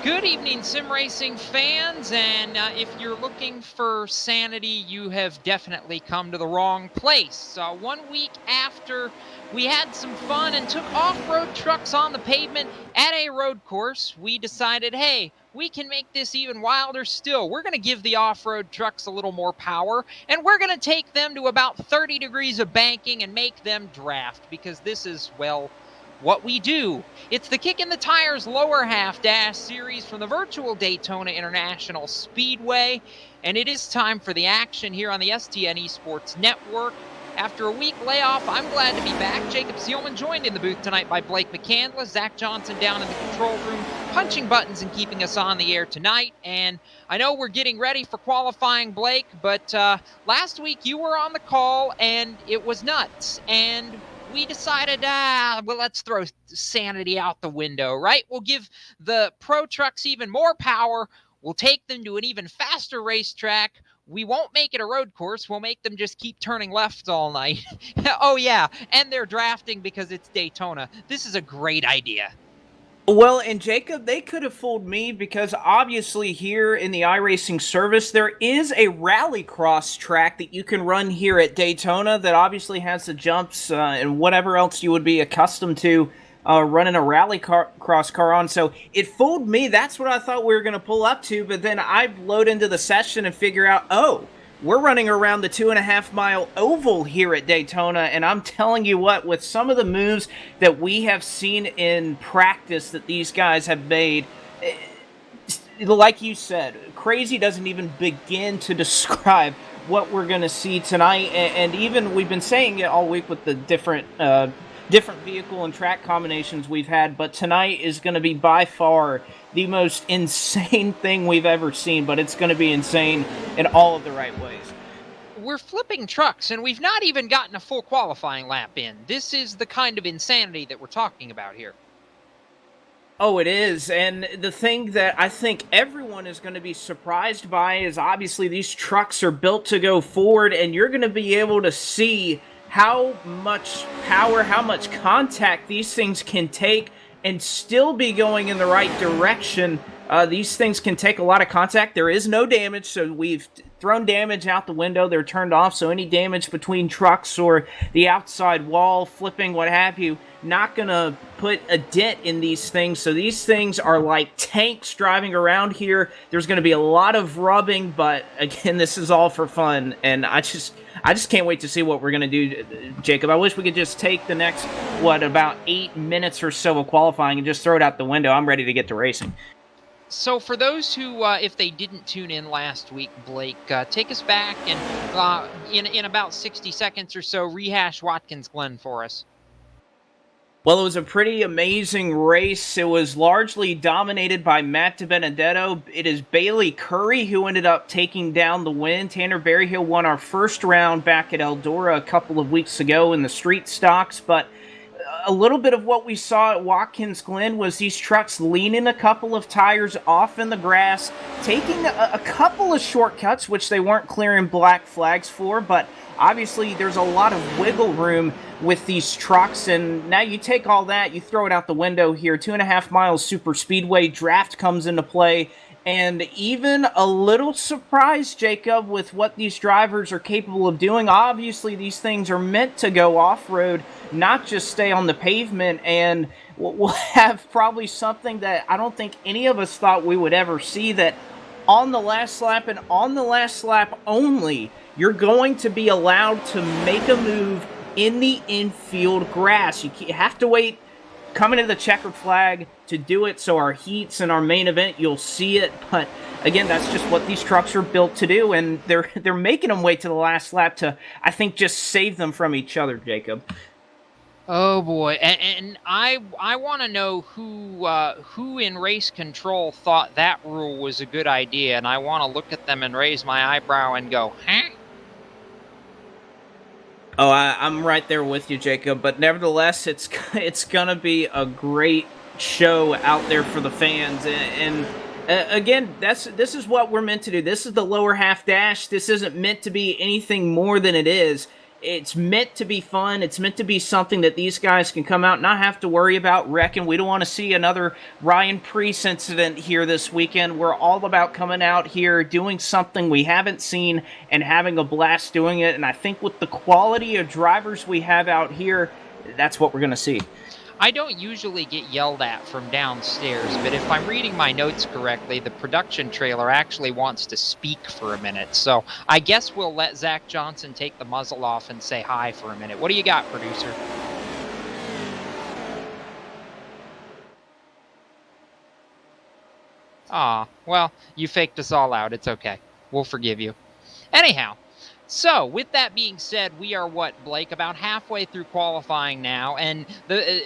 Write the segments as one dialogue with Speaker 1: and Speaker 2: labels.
Speaker 1: Good evening, sim racing fans, and if you're looking for sanity, you have definitely come to the wrong place. 1 week after we had some fun and took off-road trucks on the pavement at a road course, we decided, hey, we can make this even wilder still. We're going to give the off-road trucks a little more power, and we're going to take them to about 30 degrees of banking and make them draft, because this is, well, what we do. It's the Kickin' the Tires lower half dash series from the virtual Daytona International Speedway, and it is time for the action here on the STN Esports Network. After a week layoff, I'm glad to be back. Jacob Seelman joined in the booth tonight by Blake McCandless, Zach Johnson down in the control room, punching buttons and keeping us on the air tonight. And I know we're getting ready for qualifying, Blake, but last week you were on the call and it was nuts. And we decided, well, let's throw sanity out the window, right? We'll give the pro trucks even more power. We'll take them to an even faster racetrack. We won't make it a road course. We'll make them just keep turning left all night. Oh, yeah, and they're drafting because it's Daytona. This is a great idea.
Speaker 2: Well, and Jacob, they could have fooled me because obviously here in the iRacing service, there is a rallycross track that you can run here at Daytona that obviously has the jumps and whatever else you would be accustomed to running a rallycross car on. So it fooled me. That's what I thought we were going to pull up to, but then I load into the session and figure out, oh, we're running around the 2.5-mile oval here at Daytona, and I'm telling you what, with some of the moves that we have seen in practice that these guys have made, like you said, crazy doesn't even begin to describe what we're going to see tonight, and even we've been saying it all week with the different vehicle and track combinations we've had, but tonight is going to be by far the most insane thing we've ever seen, but it's going to be insane in all of the right ways.
Speaker 1: We're flipping trucks, and we've not even gotten a full qualifying lap in. This is the kind of insanity that we're talking about here.
Speaker 2: Oh, it is, and the thing that I think everyone is going to be surprised by is obviously these trucks are built to go forward, and you're going to be able to see how much power, how much contact these things can take and still be going in the right direction. These things can take a lot of contact. There is no damage, so we've thrown damage out the window. They're turned off, so any damage between trucks or the outside wall, flipping, what have you, not going to put a dent in these things. So these things are like tanks driving around here. There's going to be a lot of rubbing, but again, this is all for fun, and I just can't wait to see what we're going to do, Jacob. I wish we could just take the next, about 8 minutes or so of qualifying and just throw it out the window. I'm ready to get to racing.
Speaker 1: So for those who, if they didn't tune in last week, Blake, take us back and in about 60 seconds or so, rehash Watkins Glen for us.
Speaker 2: Well, it was a pretty amazing race. It was largely dominated by Matt DiBenedetto. It is Bailey Curry who ended up taking down the win. Tanner Berryhill won our first round back at Eldora a couple of weeks ago in the street stocks, but a little bit of what we saw at Watkins Glen was these trucks leaning a couple of tires off in the grass, taking a couple of shortcuts, which they weren't clearing black flags for, but obviously there's a lot of wiggle room with these trucks, and now you take all that, you throw it out the window here. 2.5 miles super speedway draft comes into play, and even a little surprised, Jacob, with what these drivers are capable of doing. Obviously, these things are meant to go off-road, not just stay on the pavement, and we'll have probably something that I don't think any of us thought we would ever see, that on the last lap and on the last lap only, you're going to be allowed to make a move in the infield grass. You have to wait coming to the checkered flag to do it, so our heats and our main event, you'll see it, but again, that's just what these trucks are built to do, and they're making them wait to the last lap to, I think, just save them from each other, Jacob.
Speaker 1: Oh boy, and I want to know who in race control thought that rule was a good idea, and I want to look at them and raise my eyebrow and go, huh?
Speaker 2: Oh, I'm right there with you, Jacob, but nevertheless, it's gonna be a great show out there for the fans, and again, this is what we're meant to do. This is the lower half dash. This isn't meant to be anything more than it is. It's meant to be fun. It's meant to be something that these guys can come out and not have to worry about wrecking. We don't want to see another Ryan Preece incident here this weekend. We're all about coming out here, doing something we haven't seen, and having a blast doing it. And I think with the quality of drivers we have out here, that's what we're going to see.
Speaker 1: I don't usually get yelled at from downstairs, but if I'm reading my notes correctly, the production trailer actually wants to speak for a minute. So I guess we'll let Zach Johnson take the muzzle off and say hi for a minute. What do you got, producer? Aw, well, you faked us all out. It's okay. We'll forgive you. Anyhow, so with that being said, we are what, Blake, about halfway through qualifying now, and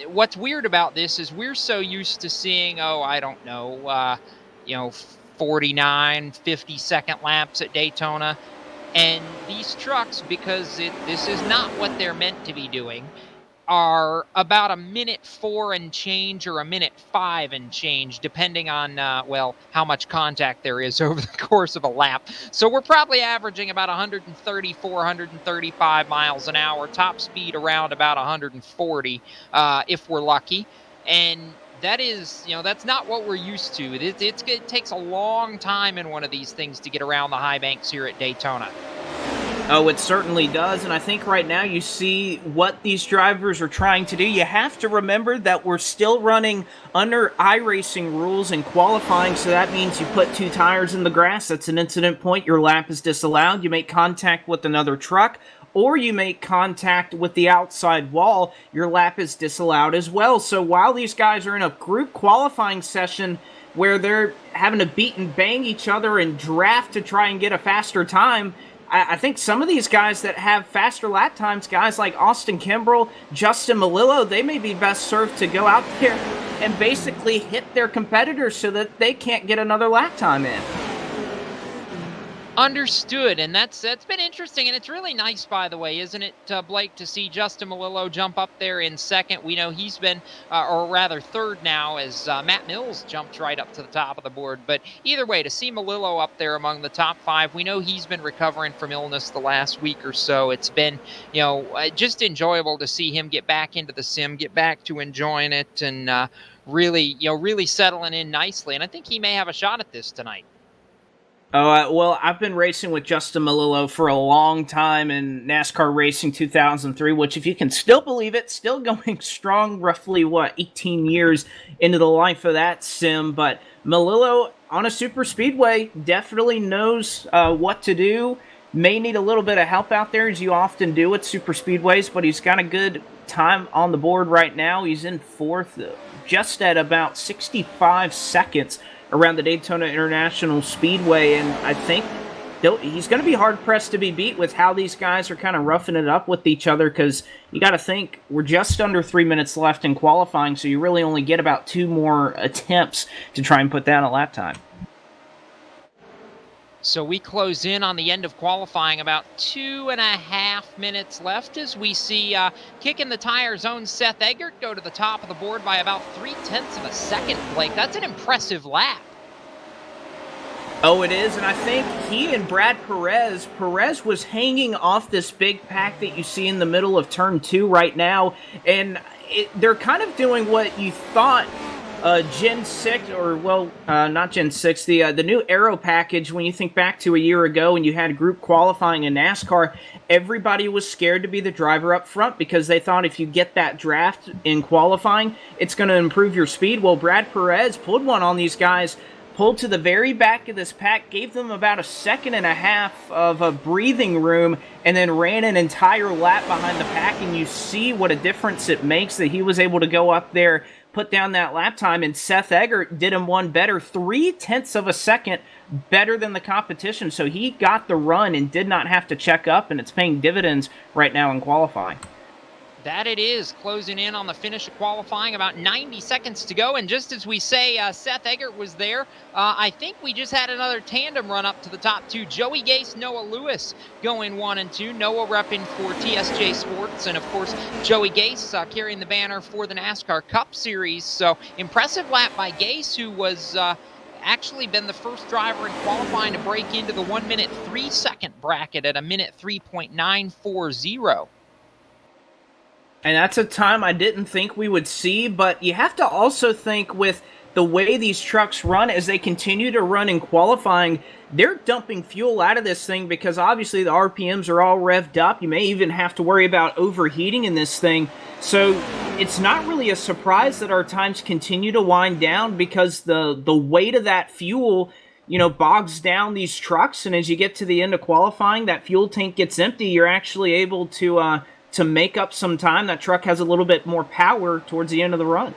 Speaker 1: what's weird about this is we're so used to seeing, I don't know, 49, 50-second laps at Daytona, and these trucks, because this is not what they're meant to be doing, are about a minute 4 and change or a minute 5 and change, depending on, how much contact there is over the course of a lap. So we're probably averaging about 134, 135 miles an hour, top speed around about 140 if we're lucky. And that is, that's not what we're used to. It takes a long time in one of these things to get around the high banks here at Daytona.
Speaker 2: Oh, it certainly does, and I think right now you see what these drivers are trying to do. You have to remember that we're still running under iRacing rules in qualifying, so that means you put 2 tires in the grass, that's an incident point, your lap is disallowed, you make contact with another truck, or you make contact with the outside wall, your lap is disallowed as well. So while these guys are in a group qualifying session where they're having to beat and bang each other and draft to try and get a faster time, I think some of these guys that have faster lap times, guys like Austin Kimbrell, Justin Malillo, they may be best served to go out there and basically hit their competitors so that they can't get another lap time in.
Speaker 1: Understood, and that's been interesting, and it's really nice, by the way, isn't it, Blake, to see Justin Malillo jump up there in second. We know he's been, or rather third now, as Matt Mills jumped right up to the top of the board. But either way, to see Malillo up there among the top 5, we know he's been recovering from illness the last week or so. It's been, just enjoyable to see him get back into the sim, get back to enjoying it, and really settling in nicely. And I think he may have a shot at this tonight.
Speaker 2: Well, I've been racing with Justin Malillo for a long time in NASCAR Racing 2003, which, if you can still believe it, still going strong, roughly, 18 years into the life of that sim. But Malillo, on a super speedway, definitely knows what to do. May need a little bit of help out there, as you often do at super speedways, but he's got a good time on the board right now. He's in 4th, just at about 65 seconds around the Daytona International Speedway, and I think he's going to be hard-pressed to be beat with how these guys are kind of roughing it up with each other, because you got to think, we're just under 3 minutes left in qualifying, so you really only get about 2 more attempts to try and put down a lap time.
Speaker 1: So we close in on the end of qualifying, about 2.5 minutes left, as we see Kickin the Tires' own Seth Eggert go to the top of the board by about 0.3 of a second, Blake. That's an impressive lap.
Speaker 2: Oh, it is, and I think he and Brad Perez was hanging off this big pack that you see in the middle of turn 2 right now, and they're kind of doing what you thought Gen 6, or, not Gen 6, the new Aero package. When you think back to a year ago and you had group qualifying in NASCAR, everybody was scared to be the driver up front because they thought if you get that draft in qualifying, it's going to improve your speed. Well, Brad Perez pulled one on these guys, pulled to the very back of this pack, gave them about 1.5 seconds of a breathing room, and then ran an entire lap behind the pack, and you see what a difference it makes that he was able to go up there, put down that lap time, and Seth Eggert did him one better, 0.3 of a second better than the competition, so he got the run and did not have to check up, and it's paying dividends right now in qualifying.
Speaker 1: That it is, closing in on the finish of qualifying, about 90 seconds to go, and just as we say Seth Eggert was there, I think we just had another tandem run up to the top 2. Joey Gase, Noah Lewis going 1 and 2. Noah repping for TSJ Sports, and of course Joey Gase carrying the banner for the NASCAR Cup Series. So impressive lap by Gase, who was actually been the first driver in qualifying to break into the 1 minute 3 second bracket at a minute 3.940.
Speaker 2: And that's a time I didn't think we would see, but you have to also think with the way these trucks run as they continue to run in qualifying, they're dumping fuel out of this thing because obviously the RPMs are all revved up. You may even have to worry about overheating in this thing. So it's not really a surprise that our times continue to wind down because the weight of that fuel, bogs down these trucks, and as you get to the end of qualifying, that fuel tank gets empty. You're actually able to make up some time. That truck has a little bit more power towards the end of the run.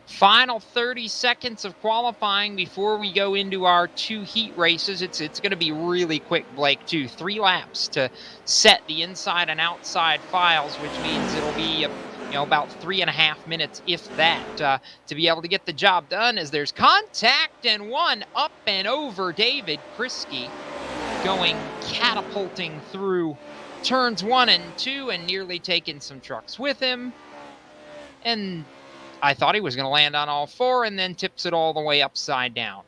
Speaker 1: Final 30 seconds of qualifying before we go into our 2 heat races. It's going to be really quick, Blake, too. 3 laps to set the inside and outside files, which means it'll be about 3.5 minutes, if that, to be able to get the job done, as there's contact and one up and over David Kriske, going catapulting through turns 1 and 2 and nearly taking some trucks with him. And I thought he was going to land on all 4 and then tips it all the way upside down.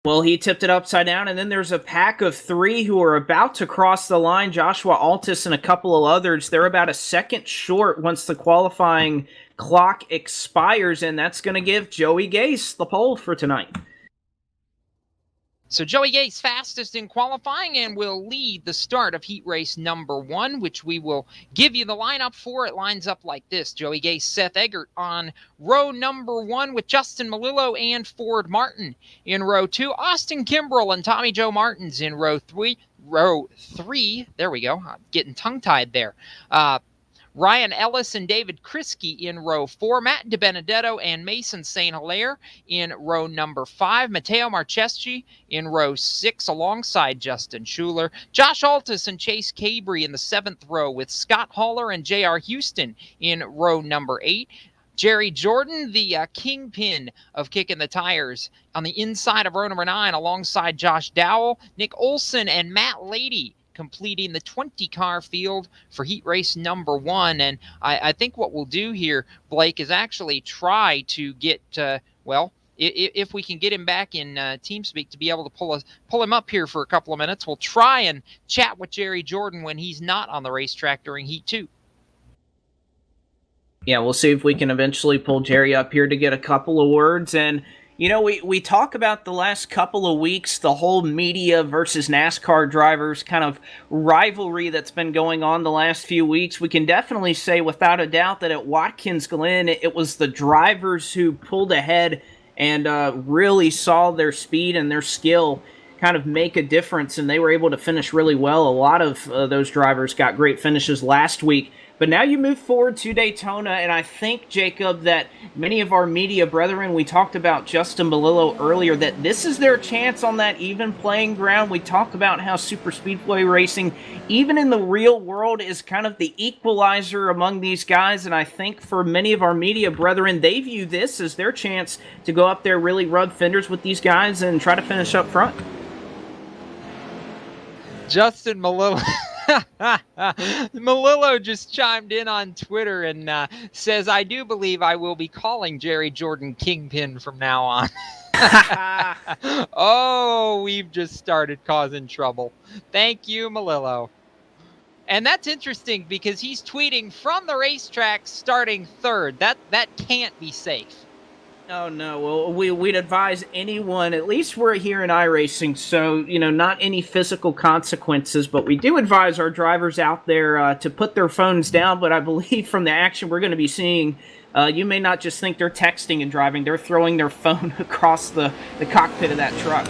Speaker 2: Well, he tipped it upside down, and then there's a pack of 3 who are about to cross the line. Joshua Altus and a couple of others. They're about a second short once the qualifying clock expires, and that's going to give Joey Gase the pole for tonight.
Speaker 1: So Joey Gase fastest in qualifying and will lead the start of heat race number 1, which we will give you the lineup for. It lines up like this: Joey Gase, Seth Eggert on row number 1 with Justin Malillo and Ford Martin in row 2. Austin Kimbrell and Tommy Joe Martins in row 3. There we go. I'm getting tongue-tied there. Ryan Ellis and David Kriske in row 4. Matt DiBenedetto and Mason St. Hilaire in row number 5. Matteo Marcheschi in row 6 alongside Justin Schuler. Josh Altus and Chase Cabry in the 7th row with Scott Haller and J.R. Houston in row number 8. Jerry Jordan, the kingpin of Kicking the Tires, on the inside of row number 9 alongside Josh Dowell. Nick Olson and Matt Lady completing the 20-car field for heat race number 1. And I think what we'll do here, Blake, is actually try to get, if we can get him back in TeamSpeak to be able to pull him up here for a couple of minutes, we'll try and chat with Jerry Jordan when he's not on the racetrack during Heat 2.
Speaker 2: Yeah, we'll see if we can eventually pull Jerry up here to get a couple of words. And we talk about the last couple of weeks, the whole media versus NASCAR drivers kind of rivalry that's been going on the last few weeks. We can definitely say without a doubt that at Watkins Glen, it was the drivers who pulled ahead and really saw their speed and their skill kind of make a difference, and they were able to finish really well. A lot of those drivers got great finishes last week. But now you move forward to Daytona, and I think, Jacob, that many of our media brethren, we talked about Justin Malillo earlier, that this is their chance on that even playing ground. We talk about how super speedway racing, even in the real world, is kind of the equalizer among these guys, and I think for many of our media brethren, they view this as their chance to go up there, really rub fenders with these guys, and try to finish up front.
Speaker 1: Justin Malillo. Malillo just chimed in on Twitter and says, "I do believe I will be calling Jerry Jordan Kingpin from now on." Oh, we've just started causing trouble. Thank you, Malillo. And that's interesting because he's tweeting from the racetrack starting 3rd. That can't be safe.
Speaker 2: Oh, no. Well, we'd advise anyone, at least we're here in iRacing, so, not any physical consequences, but we do advise our drivers out there to put their phones down, but I believe from the action we're going to be seeing, you may not just think they're texting and driving, they're throwing their phone across the cockpit of that truck.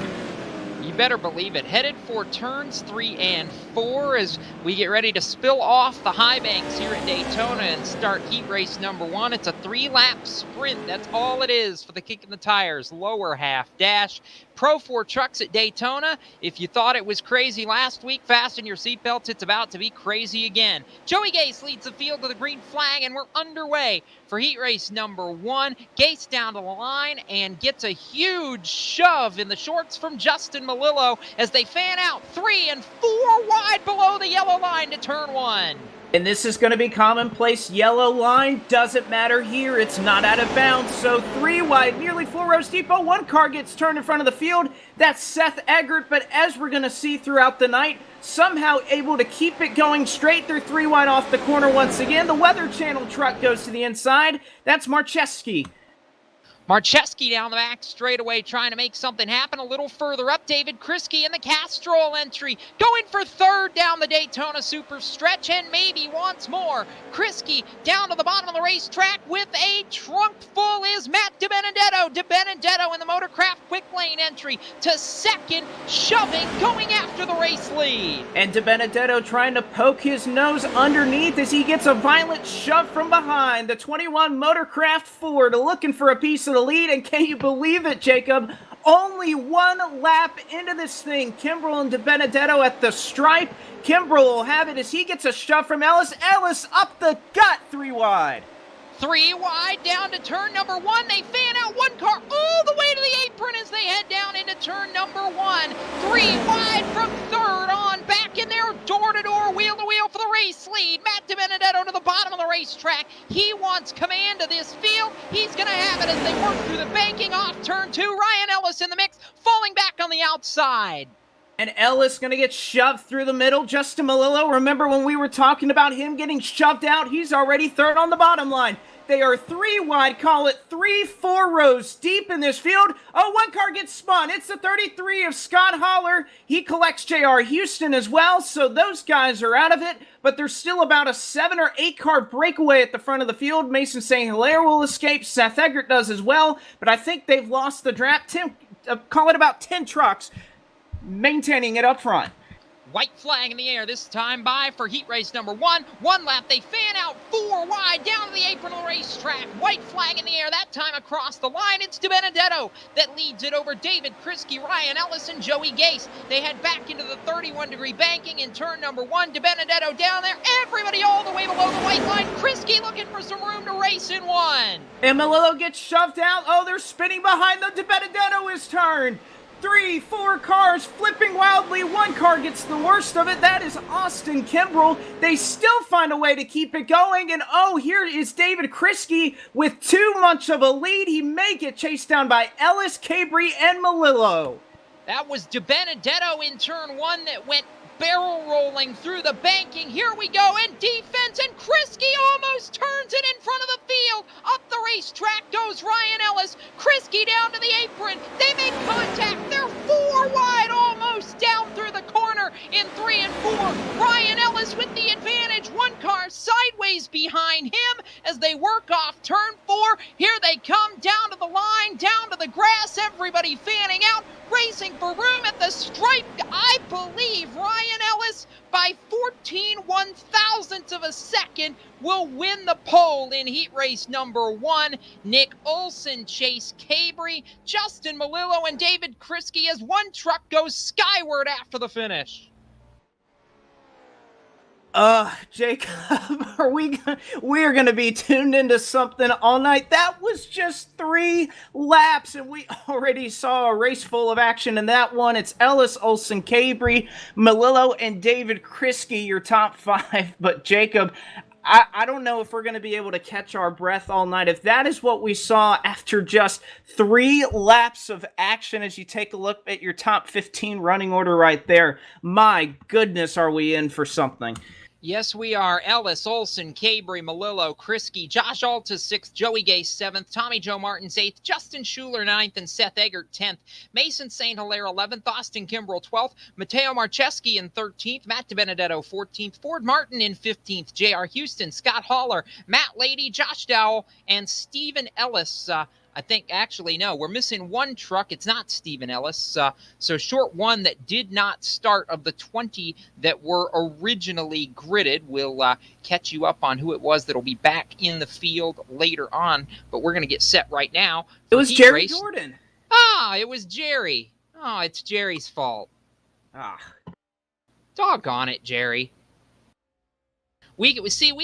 Speaker 1: You better believe it. Headed for turns 3 and 4 as we get ready to spill off the high banks here at Daytona and start heat race number 1. It's a 3-lap sprint. That's all it is for the Kickin' the Tires lower half dash. Pro 4 trucks at Daytona. If you thought it was crazy last week, fasten your seatbelts. It's about to be crazy again. Joey Gase leads the field to the green flag, and we're underway for heat race number 1. Gase down to the line and gets a huge shove in the shorts from Justin Malillo as they fan out 3 and 4 wide below the yellow line to turn 1.
Speaker 2: And this is going to be commonplace. Yellow line doesn't matter here. It's not out of bounds. So 3 wide, nearly 4 rows deep. Oh, one car gets turned in front of the field. That's Seth Eggert. But as we're going to see throughout the night, somehow able to keep it going straight through 3 wide off the corner once again. The Weather Channel truck goes to the inside. That's Marcheski.
Speaker 1: Marcheski down the back straightaway trying to make something happen. A little further up, David Kriske in the Castrol entry. Going for third down the Daytona super stretch, and maybe once more. Kriske down to the bottom of the racetrack with a trunk full is Matt DiBenedetto. DiBenedetto in the Motorcraft quick lane entry to second, shoving, going after the race lead.
Speaker 2: And DiBenedetto trying to poke his nose underneath as he gets a violent shove from behind. The 21 Motorcraft Ford looking for a piece of the lead, and can you believe it, Jacob? Only 1 lap into this thing. Kimbrell and DiBenedetto at the stripe. Kimbrell will have it as he gets a shove from Ellis. Ellis up the gut, 3 wide.
Speaker 1: 3 wide down to turn number 1. They fan out 1 car all the way to the apron as they head down into turn number 1. 3 wide from third on back in there, door to door, wheel to wheel for the race lead. Matt DiBenedetto to the bottom of the racetrack. He wants command of this field. He's going to have it as they work through the banking off turn 2. Ryan Ellis in the mix, falling back on the outside.
Speaker 2: And Ellis going to get shoved through the middle. Justin Malillo, remember when we were talking about him getting shoved out? He's already third on the bottom line. They are 3 wide, call it 3-4 rows deep in this field. Oh, 1 car gets spun. It's the 33 of Scott Holler. He collects J.R. Houston as well, so those guys are out of it. But there's still about a 7 or 8 car breakaway at the front of the field. Mason St. Hilaire will escape. Seth Eggert does as well. But I think they've lost the draft. Call it about 10 trucks maintaining it up front.
Speaker 1: White flag in the air this time by for heat race number 1. 1 lap, they fan out 4 wide down to the apron of the racetrack. White flag in the air, that time across the line. It's DiBenedetto that leads it over David Kriske, Ryan Ellis, and Joey Gase. They head back into the 31-degree banking in turn number 1. DiBenedetto down there. Everybody all the way below the white line. Kriske looking for some room to race in 1.
Speaker 2: And Malillo gets shoved out. Oh, they're spinning behind them. DiBenedetto is turned. 3, 4 cars flipping wildly. 1 car gets the worst of it. That is Austin Kimbrell. They still find a way to keep it going. And oh, here is David Kriske with too much of a lead. He may get chased down by Ellis, Cabri, and Malillo.
Speaker 1: That was DiBenedetto in turn 1 that went barrel rolling through the banking. Here we go in defense, and Kriske almost turns it in front of the field. Up the racetrack goes Ryan Ellis. Kriske down to the apron. They make contact. They're 4 wide, almost down through the corner in 3 and 4. Ryan Ellis with the advantage. 1 car sideways behind him as they work off turn 4. Here they come down to the line, down to the grass. Everybody fanning out, racing for room at the stripe. I believe Ryan Ellis, by 14 1/1000ths of a second, will win the pole in heat race number 1. Nick Olson, Chase Cabri, Justin Malillo, and David Kriske as 1 truck goes skyward after the finish.
Speaker 2: Jacob, we're going to be tuned into something all night. That was just 3 laps, and we already saw a race full of action in that one. It's Ellis, Olson, Cabri, Malillo, and David Kriske, your top 5. But Jacob, I don't know if we're going to be able to catch our breath all night. If that is what we saw after just 3 laps of action, as you take a look at your top 15 running order right there, my goodness, are we in for something.
Speaker 1: Yes, we are. Ellis, Olson, Cabri, Malillo, Kriske, Josh Altus 6th, Joey Gase 7th, Tommy Joe Martins 8th, Justin Schuler 9th, and Seth Eggert 10th. Mason St. Hilaire 11th, Austin Kimbrell 12th, Matteo Marcheski in 13th, Matt DiBenedetto 14th, Ford Martin in 15th, J.R. Houston, Scott Holler, Matt Lady, Josh Dowell, and Stephen Ellis. I think, actually, no, we're missing 1 truck. It's not Stephen Ellis. So short 1 that did not start of the 20 that were originally gridded. We'll catch you up on who it was that'll be back in the field later on. But we're going to get set right now.
Speaker 2: It was Jerry Jordan.
Speaker 1: Ah, it was Jerry. Oh, it's Jerry's fault.
Speaker 2: Ah.
Speaker 1: Doggone it, Jerry. We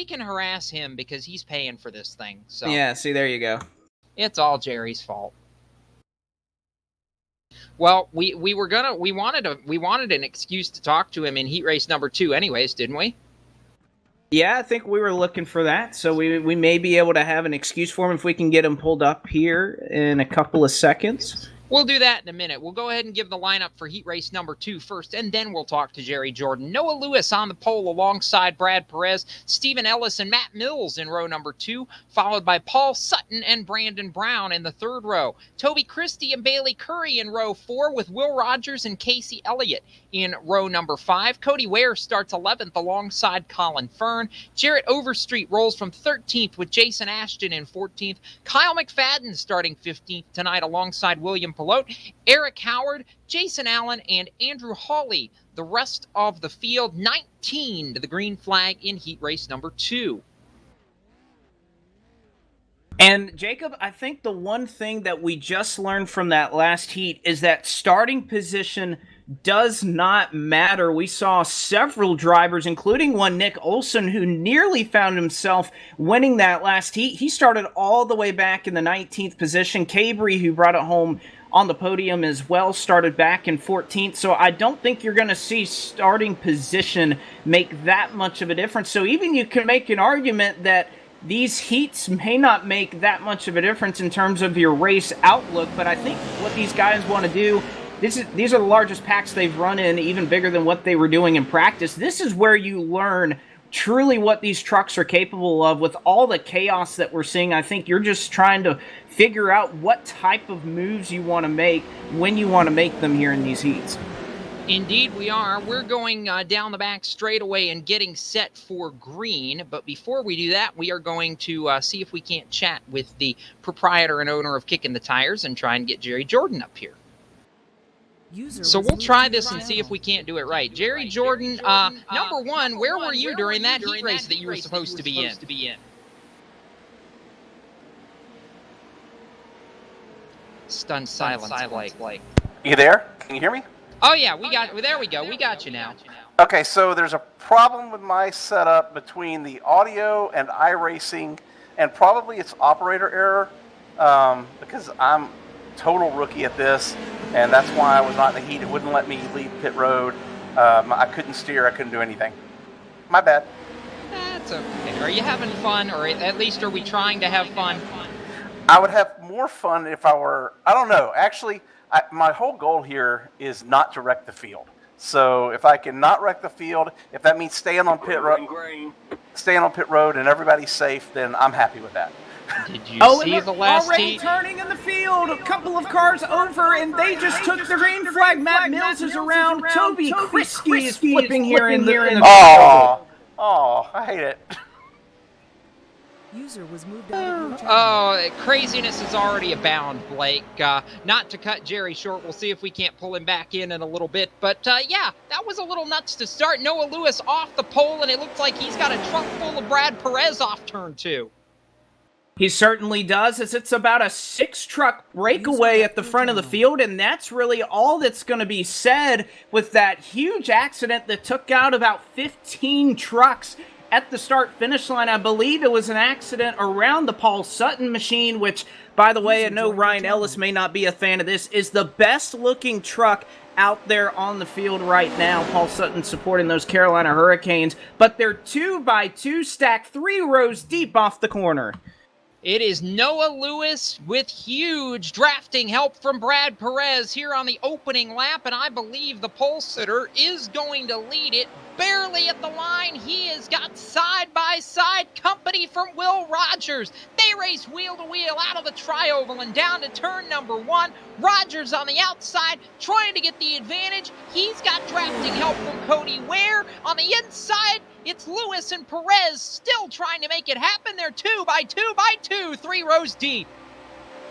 Speaker 1: can harass him because he's paying for this thing. So
Speaker 2: yeah, see, there you go.
Speaker 1: It's all Jerry's fault. Well, we wanted an excuse to talk to him in heat race number 2 anyways, didn't we?
Speaker 2: Yeah, I think we were looking for that, so we may be able to have an excuse for him if we can get him pulled up here in a couple of seconds.
Speaker 1: We'll do that in a minute. We'll go ahead and give the lineup for heat race number 2 first, and then we'll talk to Jerry Jordan. Noah Lewis on the pole alongside Brad Perez, Stephen Ellis and Matt Mills in row number 2, followed by Paul Sutton and Brandon Brown in the 3rd row. Toby Christie and Bailey Curry in row 4 with Will Rogers and Casey Elliott in row number 5. Cody Ware starts 11th alongside Colin Fern. Jarrett Overstreet rolls from 13th with Jason Ashton in 14th. Kyle McFadden starting 15th tonight alongside William Pelote, Eric Howard, Jason Allen, and Andrew Hawley. The rest of the field, 19 to the green flag in heat race number 2.
Speaker 2: And Jacob, I think the one thing that we just learned from that last heat is that starting position does not matter. We saw several drivers, including one Nick Olson, who nearly found himself winning that last heat. He started all the way back in the 19th position. Cabry, who brought it home on the podium as well, started back in 14th. So I don't think you're going to see starting position make that much of a difference. So even you can make an argument that these heats may not make that much of a difference in terms of your race outlook, but I think what these guys want to do, these are the largest packs they've run in, even bigger than what they were doing in practice. This is where you learn truly what these trucks are capable of. With all the chaos that we're seeing, I think you're just trying to figure out what type of moves you want to make when you want to make them here in these heats.
Speaker 1: Indeed, we are. We're going down the back straightaway and getting set for green. But before we do that, we are going to see if we can't chat with the proprietor and owner of Kickin the Tires and try and get Jerry Jordan up here. So we'll try this and see if we can't do it right. Jerry Jordan, number one, where were you during that heat race that you were supposed to be in? Stunned silence, Blake.
Speaker 3: You there? Can you hear me?
Speaker 1: Oh yeah, there we go. We got you now.
Speaker 3: Okay, so there's a problem with my setup between the audio and iRacing, and probably it's operator error, because I'm total rookie at this, and that's why I was not in the heat. It wouldn't let me leave pit road. I couldn't steer. I couldn't do anything. My bad.
Speaker 1: That's okay. Are you having fun, or at least are we trying to have fun?
Speaker 3: I would have more fun if I were, I don't know, actually, my whole goal here is not to wreck the field. So if I can not wreck the field, if that means staying on pit road and everybody's safe, then I'm happy with that.
Speaker 1: Did you see the last
Speaker 2: already
Speaker 1: heat?
Speaker 2: Turning in the field, a couple of cars over, and they just took the green flag. Matt Mills is around. Toby Christie is flipping here in the
Speaker 3: Oh, I hate it.
Speaker 4: User was moved out of your channel.
Speaker 1: Oh, craziness is already abound, Blake. Not to cut Jerry short, we'll see if we can't pull him back in a little bit. But yeah, that was a little nuts to start. Noah Lewis off the pole, and it looks like he's got a truck full of Brad Perez off turn 2.
Speaker 2: He certainly does, as it's about a 6-truck breakaway at the front of the field, and that's really all that's going to be said with that huge accident that took out about 15 trucks at the start-finish line. I believe it was an accident around the Paul Sutton machine, which, by the way, I know Ryan Ellis may not be a fan of this, is the best-looking truck out there on the field right now. Paul Sutton supporting those Carolina Hurricanes, but they're 2x2 stacked 3 rows deep off the corner.
Speaker 1: It is Noah Lewis with huge drafting help from Brad Perez here on the opening lap, and I believe the pole sitter is going to lead it. Barely at the line, he has got side-by-side company from Will Rogers. They race wheel-to-wheel out of the tri-oval and down to turn number 1. Rogers on the outside trying to get the advantage. He's got drafting help from Cody Ware. On the inside, it's Lewis and Perez still trying to make it happen. They're 2x2x2, 3 rows deep.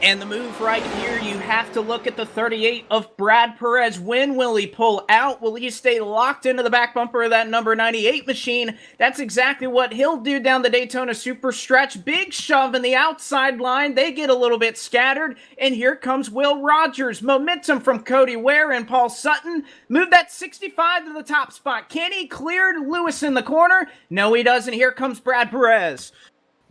Speaker 2: And the move right here, you have to look at the 38 of Brad Perez. When will he pull out? Will he stay locked into the back bumper of that number 98 machine? That's exactly what he'll do down the Daytona Super Stretch. Big shove in the outside line. They get a little bit scattered. And here comes Will Rogers. Momentum from Cody Ware and Paul Sutton. Move that 65 to the top spot. Can he clear Lewis in the corner? No, he doesn't. Here comes Brad Perez.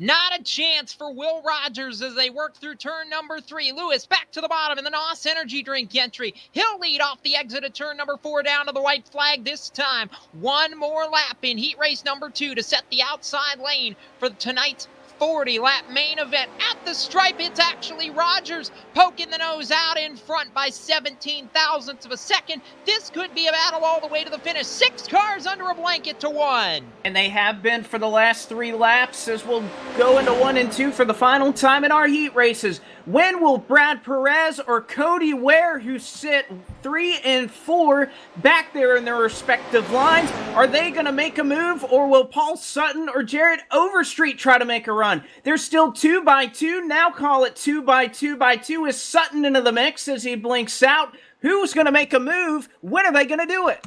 Speaker 1: Not a chance for Will Rogers as they work through turn number 3. Lewis back to the bottom in the NOS Energy Drink entry. He'll lead off the exit of turn number 4 down to the white flag this time. One more lap in heat race number 2 to set the outside lane for tonight's 40-lap main event. At the stripe, it's actually Rogers poking the nose out in front by 17 thousandths of a second. This could be a battle all the way to the finish. 6 cars under a blanket to 1.
Speaker 2: And they have been for the last 3 laps, as we'll go into 1 and 2 for the final time in our heat races. When will Brad Perez or Cody Ware, who sit 3 and 4 back there in their respective lines, are they going to make a move, or will Paul Sutton or Jared Overstreet try to make a run? There's still 2 by 2, now call it 2 by 2 by 2. Is Sutton into the mix as he blinks out? Who's going to make a move? When are they going to do it?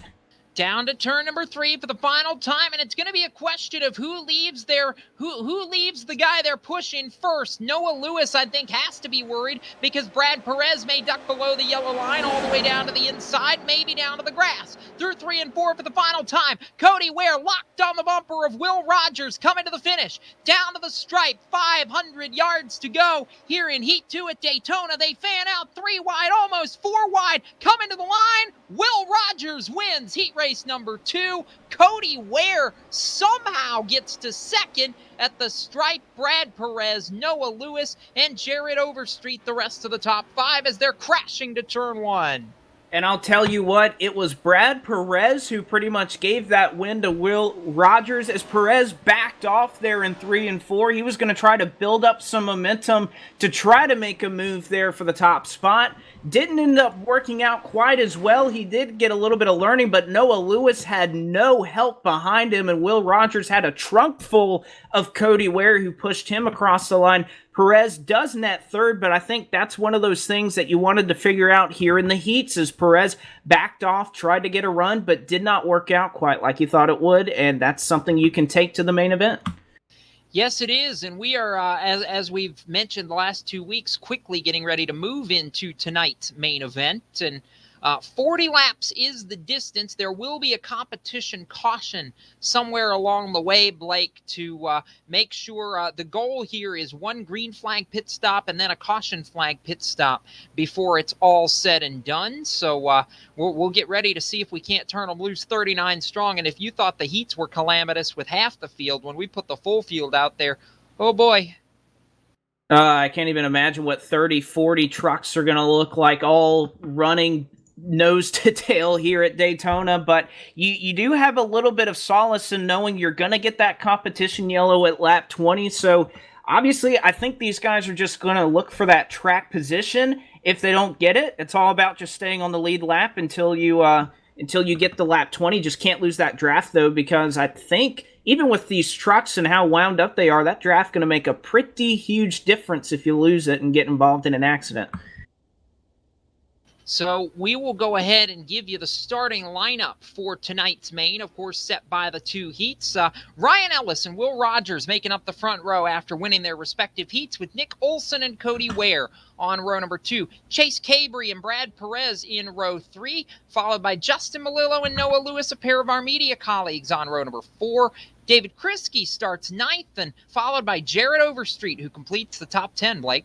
Speaker 1: Down to turn number 3 for the final time, and it's going to be a question of who leaves the guy they're pushing first. Noah Lewis, I think, has to be worried because Brad Perez may duck below the yellow line all the way down to the inside, maybe down to the grass. Through 3 and 4 for the final time. Cody Ware locked on the bumper of Will Rogers coming to the finish. Down to the stripe, 500 yards to go here in Heat 2 at Daytona. They fan out 3 wide, almost 4 wide. Coming to the line, Will Rogers wins heat race number 2. Cody Ware somehow gets to second. At the stripe, Brad Perez, Noah Lewis, and Jared Overstreet the rest of the top 5 as they're crashing to turn 1.
Speaker 2: And I'll tell you what, it was Brad Perez who pretty much gave that win to Will Rogers as Perez backed off there in 3 and 4. He was going to try to build up some momentum to try to make a move there for the top spot. Didn't end up working out quite as well. He did get a little bit of learning, but Noah Lewis had no help behind him, and Will Rogers had a trunk full of Cody Ware who pushed him across the line. Perez does net third, but I think that's one of those things that you wanted to figure out here in the heats as Perez backed off, tried to get a run, but did not work out quite like he thought it would, and that's something you can take to the main event.
Speaker 1: Yes, it is, and we are, as we've mentioned the last 2 weeks, quickly getting ready to move into tonight's main event, and 40 laps is the distance. There will be a competition caution somewhere along the way, Blake, to make sure the goal here is 1 green flag pit stop and then a caution flag pit stop before it's all said and done. So we'll get ready to see if we can't turn them loose 39 strong. And if you thought the heats were calamitous with half the field, when we put the full field out there, oh boy.
Speaker 2: I can't even imagine what 30, 40 trucks are going to look like all running nose to tail here at Daytona, but you do have a little bit of solace in knowing you're going to get that competition yellow at lap 20, so obviously I think these guys are just going to look for that track position. If they don't get it, it's all about just staying on the lead lap until you get to lap 20. Just can't lose that draft, though, because I think even with these trucks and how wound up they are, that draft going to make a pretty huge difference if you lose it and get involved in an accident.
Speaker 1: So we will go ahead and give you the starting lineup for tonight's main, of course, set by the 2 heats. Ryan Ellis and Will Rogers making up the front row after winning their respective heats, with Nick Olson and Cody Ware on row number 2. Chase Cabry and Brad Perez in row 3, followed by Justin Malillo and Noah Lewis, a pair of our media colleagues, on row number 4. David Kriske starts 9th, and followed by Jared Overstreet, who completes the top 10, Blake.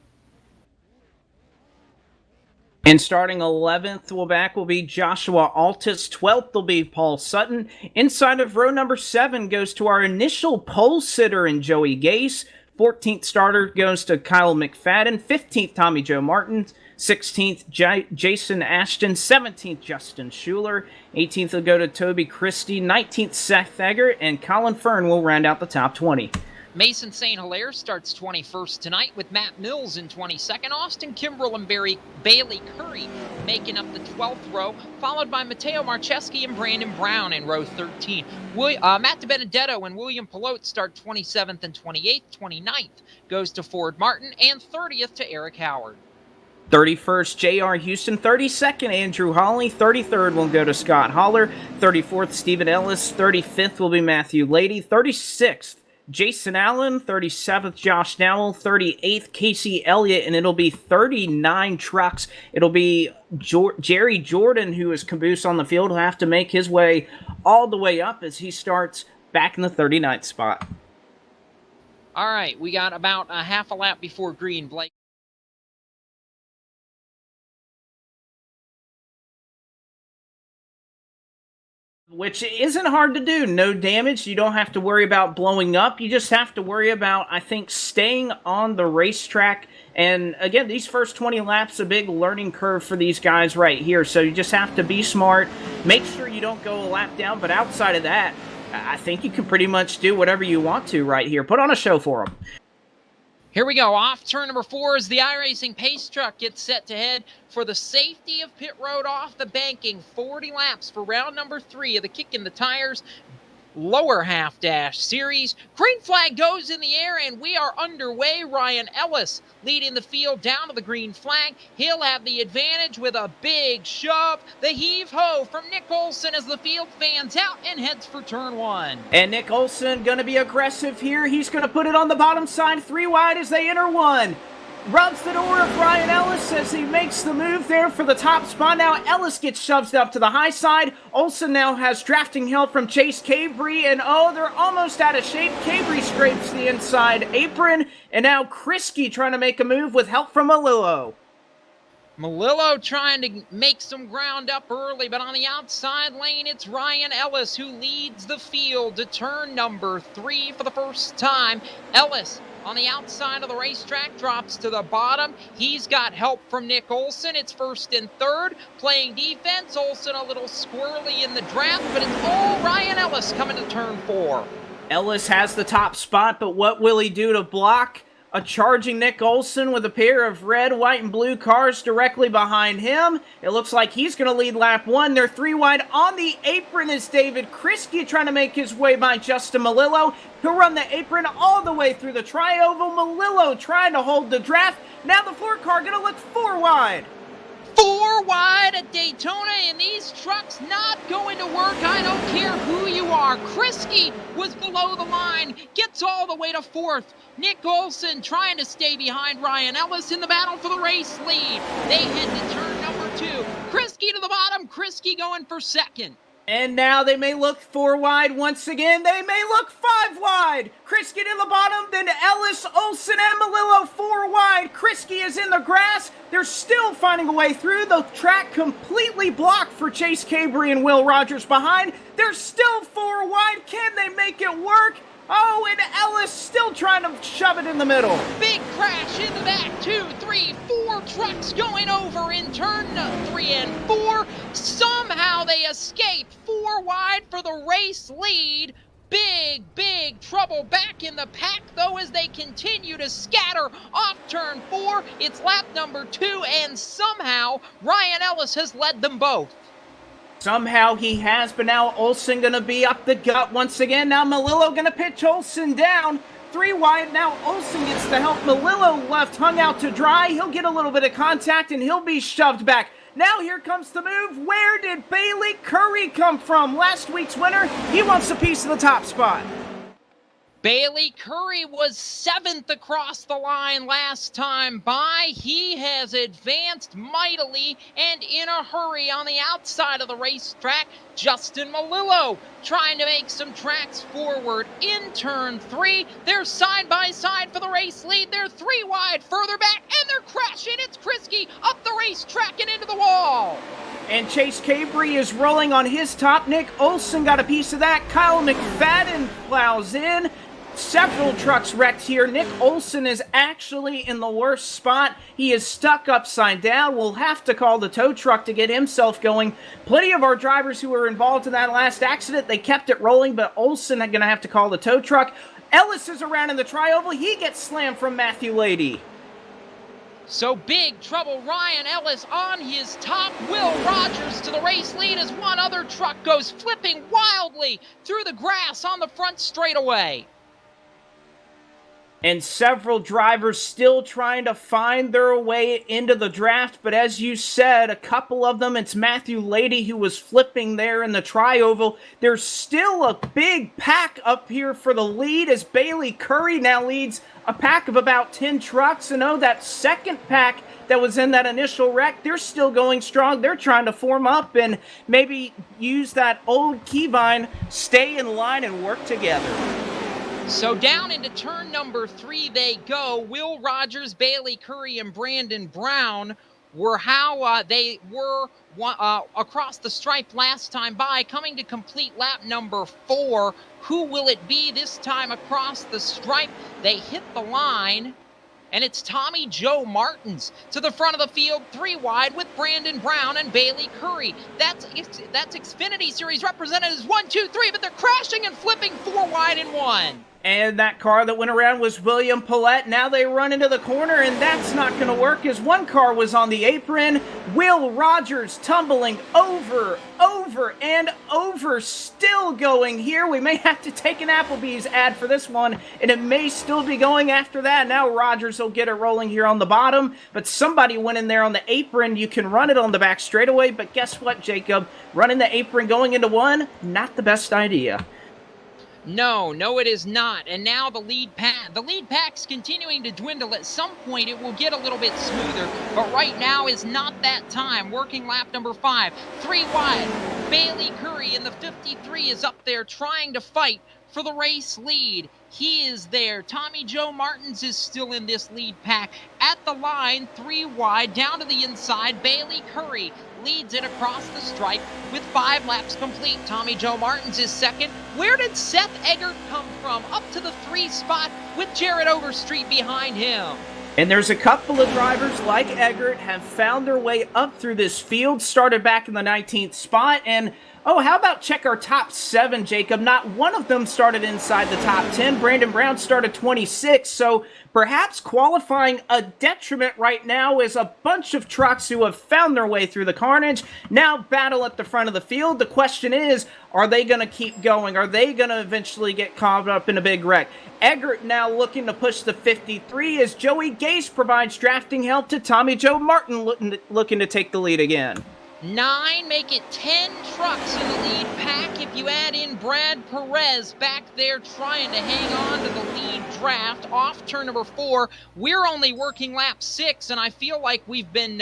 Speaker 2: And starting 11th will be Joshua Altus. 12th will be Paul Sutton. Inside of row number 7 goes to our initial pole sitter in Joey Gase. 14th starter goes to Kyle McFadden. 15th, Tommy Joe Martin. 16th, Jason Ashton. 17th, Justin Schuler. 18th will go to Toby Christie. 19th, Seth Egger. And Colin Fern will round out the top 20.
Speaker 1: Mason St. Hilaire starts 21st tonight, with Matt Mills in 22nd. Austin Kimbrell and Bailey Curry making up the 12th row, followed by Matteo Marcheski and Brandon Brown in row 13. Matt DiBenedetto and William Pelote start 27th and 28th. 29th goes to Ford Martin, and 30th to Eric Howard.
Speaker 2: 31st, J.R. Houston. 32nd, Andrew Hawley. 33rd will go to Scott Holler. 34th, Stephen Ellis. 35th will be Matthew Lady. 36th, Jason Allen. 37th, Josh Dowell. 38th, Casey Elliott, and it'll be 39 trucks. It'll be Jerry Jordan, who is caboose on the field, will have to make his way all the way up as he starts back in the 39th spot.
Speaker 1: All right, we got about a half a lap before green, Blake.
Speaker 2: Which isn't hard to do. No damage. You don't have to worry about blowing up. You just have to worry about, I think, staying on the racetrack. And again, these first 20 laps, a big learning curve for these guys right here. So you just have to be smart. Make sure you don't go a lap down. But outside of that, I think you can pretty much do whatever you want to right here. Put on a show for them.
Speaker 1: Here we go. Off turn number 4 as the iRacing pace truck gets set to head for the safety of pit road off the banking. 40 laps for round number 3 of the Kickin' the Tires lower half dash series. Green flag goes in the air and we are underway. Ryan Ellis leading the field down to the green flag. He'll have the advantage with a big shove. The heave-ho from Nick Olson as the field fans out and heads for turn 1.
Speaker 2: And Nick Olson going to be aggressive here. He's going to put it on the bottom side, 3 wide as they enter 1. Rubs the door of Ryan Ellis as he makes the move there for the top spot. Now Ellis gets shoved up to the high side. Olson now has drafting help from Chase Cabry, and oh, they're almost out of shape. Cabry scrapes the inside apron, and now Kriske trying to make a move with help from Malillo.
Speaker 1: Malillo trying to make some ground up early, but on the outside lane, it's Ryan Ellis who leads the field to turn number 3 for the first time. Ellis on the outside of the racetrack drops to the bottom. He's got help from Nick Olson. It's first and third, playing defense. Olson a little squirrely in the draft, but it's all Ryan Ellis coming to turn 4.
Speaker 2: Ellis has the top spot, but what will he do to block a charging Nick Olson with a pair of red, white, and blue cars directly behind him? It looks like he's going to lead lap 1. They're 3 wide. On the apron is David Kriske trying to make his way by Justin Malillo. He'll run the apron all the way through the tri-oval. Malillo trying to hold the draft. Now the 4 car going to look 4 wide.
Speaker 1: 4 wide at Daytona, and these trucks not going to work. I don't care who you are. Kriske was below the line, gets all the way to 4th. Nick Olson trying to stay behind Ryan Ellis in the battle for the race lead. They head to turn number 2. Kriske to the bottom, Kriske going for 2nd.
Speaker 2: And now they may look 4 wide once again. They may look 5 wide. Kriske to the bottom, then Ellis, Olson, and Malillo 4 wide. Kriske is in the grass. They're still finding a way through. The track completely blocked for Chase Cabry and Will Rogers behind. They're still 4 wide. Can they make it work? Oh, and Ellis still trying to shove it in the middle.
Speaker 1: Big crash in the back. 2, 3, 4 trucks going over in turn 3 and 4. Somehow they escape. 4 wide for the race lead. Big trouble back in the pack, though, as they continue to scatter off turn 4. It's lap number 2, and somehow Ryan Ellis has led them both.
Speaker 2: Somehow he has, but now Olson going to be up the gut once again. Now Malillo going to pitch Olson down. 3 wide. Now Olson gets the help. Malillo left hung out to dry. He'll get a little bit of contact, and he'll be shoved back. Now here comes the move. Where did Bailey Curry come from? Last week's winner. He wants a piece of the top spot.
Speaker 1: Bailey Curry was 7th across the line last time by. He has advanced mightily and in a hurry on the outside of the racetrack. Justin Malillo trying to make some tracks forward in turn 3. They're side by side for the race lead. They're 3 wide further back, and they're crashing. It's Kriske up the racetrack and into the wall.
Speaker 2: And Chase Cabry is rolling on his top. Nick Olson got a piece of that. Kyle McFadden plows in. Several trucks wrecked here. Nick Olson is actually in the worst spot. He is stuck upside down. We'll have to call the tow truck to get himself going. Plenty of our drivers who were involved in that last accident, they kept it rolling, but Olson is going to have to call the tow truck. Ellis is around in the tri-oval. He gets slammed from Matthew Lady.
Speaker 1: So big trouble. Ryan Ellis on his top. Will Rogers to the race lead as one other truck goes flipping wildly through the grass on the front straightaway.
Speaker 2: And several drivers still trying to find their way into the draft. But as you said, a couple of them, it's Matthew Lady who was flipping there in the tri-oval. There's still a big pack up here for the lead as Bailey Curry now leads a pack of about 10 trucks. And oh, that second pack that was in that initial wreck, they're still going strong. They're trying to form up and maybe use that old keybind, stay in line and work together.
Speaker 1: So down into turn number 3 they go. Will Rogers, Bailey Curry, and Brandon Brown were how they were across the stripe last time by, coming to complete lap number 4. Who will it be this time across the stripe? They hit the line, and it's Tommy Joe Martins to the front of the field, 3 wide with Brandon Brown and Bailey Curry. That's Xfinity Series representatives 1, 2, 3, but they're crashing and flipping 4 wide and 1.
Speaker 2: And that car that went around was William Paulette. Now they run into the corner, and that's not going to work as one car was on the apron. Will Rogers tumbling over, and over, still going here. We may have to take an Applebee's ad for this one, and it may still be going after that. Now Rogers will get it rolling here on the bottom, but somebody went in there on the apron. You can run it on the back straightaway, but guess what, Jacob? Running the apron going into one, not the best idea.
Speaker 1: No, it is not. And now the lead pack's continuing to dwindle. At some point, it will get a little bit smoother, but right now is not that time. Working lap number 5, 3 wide. Bailey Curry in the 53 is up there trying to fight for the race lead. He is there. Tommy Joe Martins is still in this lead pack. At the line, 3 wide, down to the inside. Bailey Curry leads it across the stripe with 5 laps complete. Tommy Joe Martins is second. Where did Seth Eggert come from? Up to the 3 spot with Jared Overstreet behind him.
Speaker 2: And there's a couple of drivers like Eggert have found their way up through this field, started back in the 19th spot, and how about check our top 7, Jacob? Not one of them started inside the top 10. Brandon Brown started 26, so perhaps qualifying a detriment right now is a bunch of trucks who have found their way through the carnage, now battle at the front of the field. The question is, are they going to keep going? Are they going to eventually get caught up in a big wreck? Eggert now looking to push the 53 as Joey Gase provides drafting help to Tommy Joe Martin looking to take the lead again.
Speaker 1: 9 make it 10 trucks in the lead pack if you add in Brad Perez back there trying to hang on to the lead draft off turn number 4. We're only working lap 6, and I feel like we've been,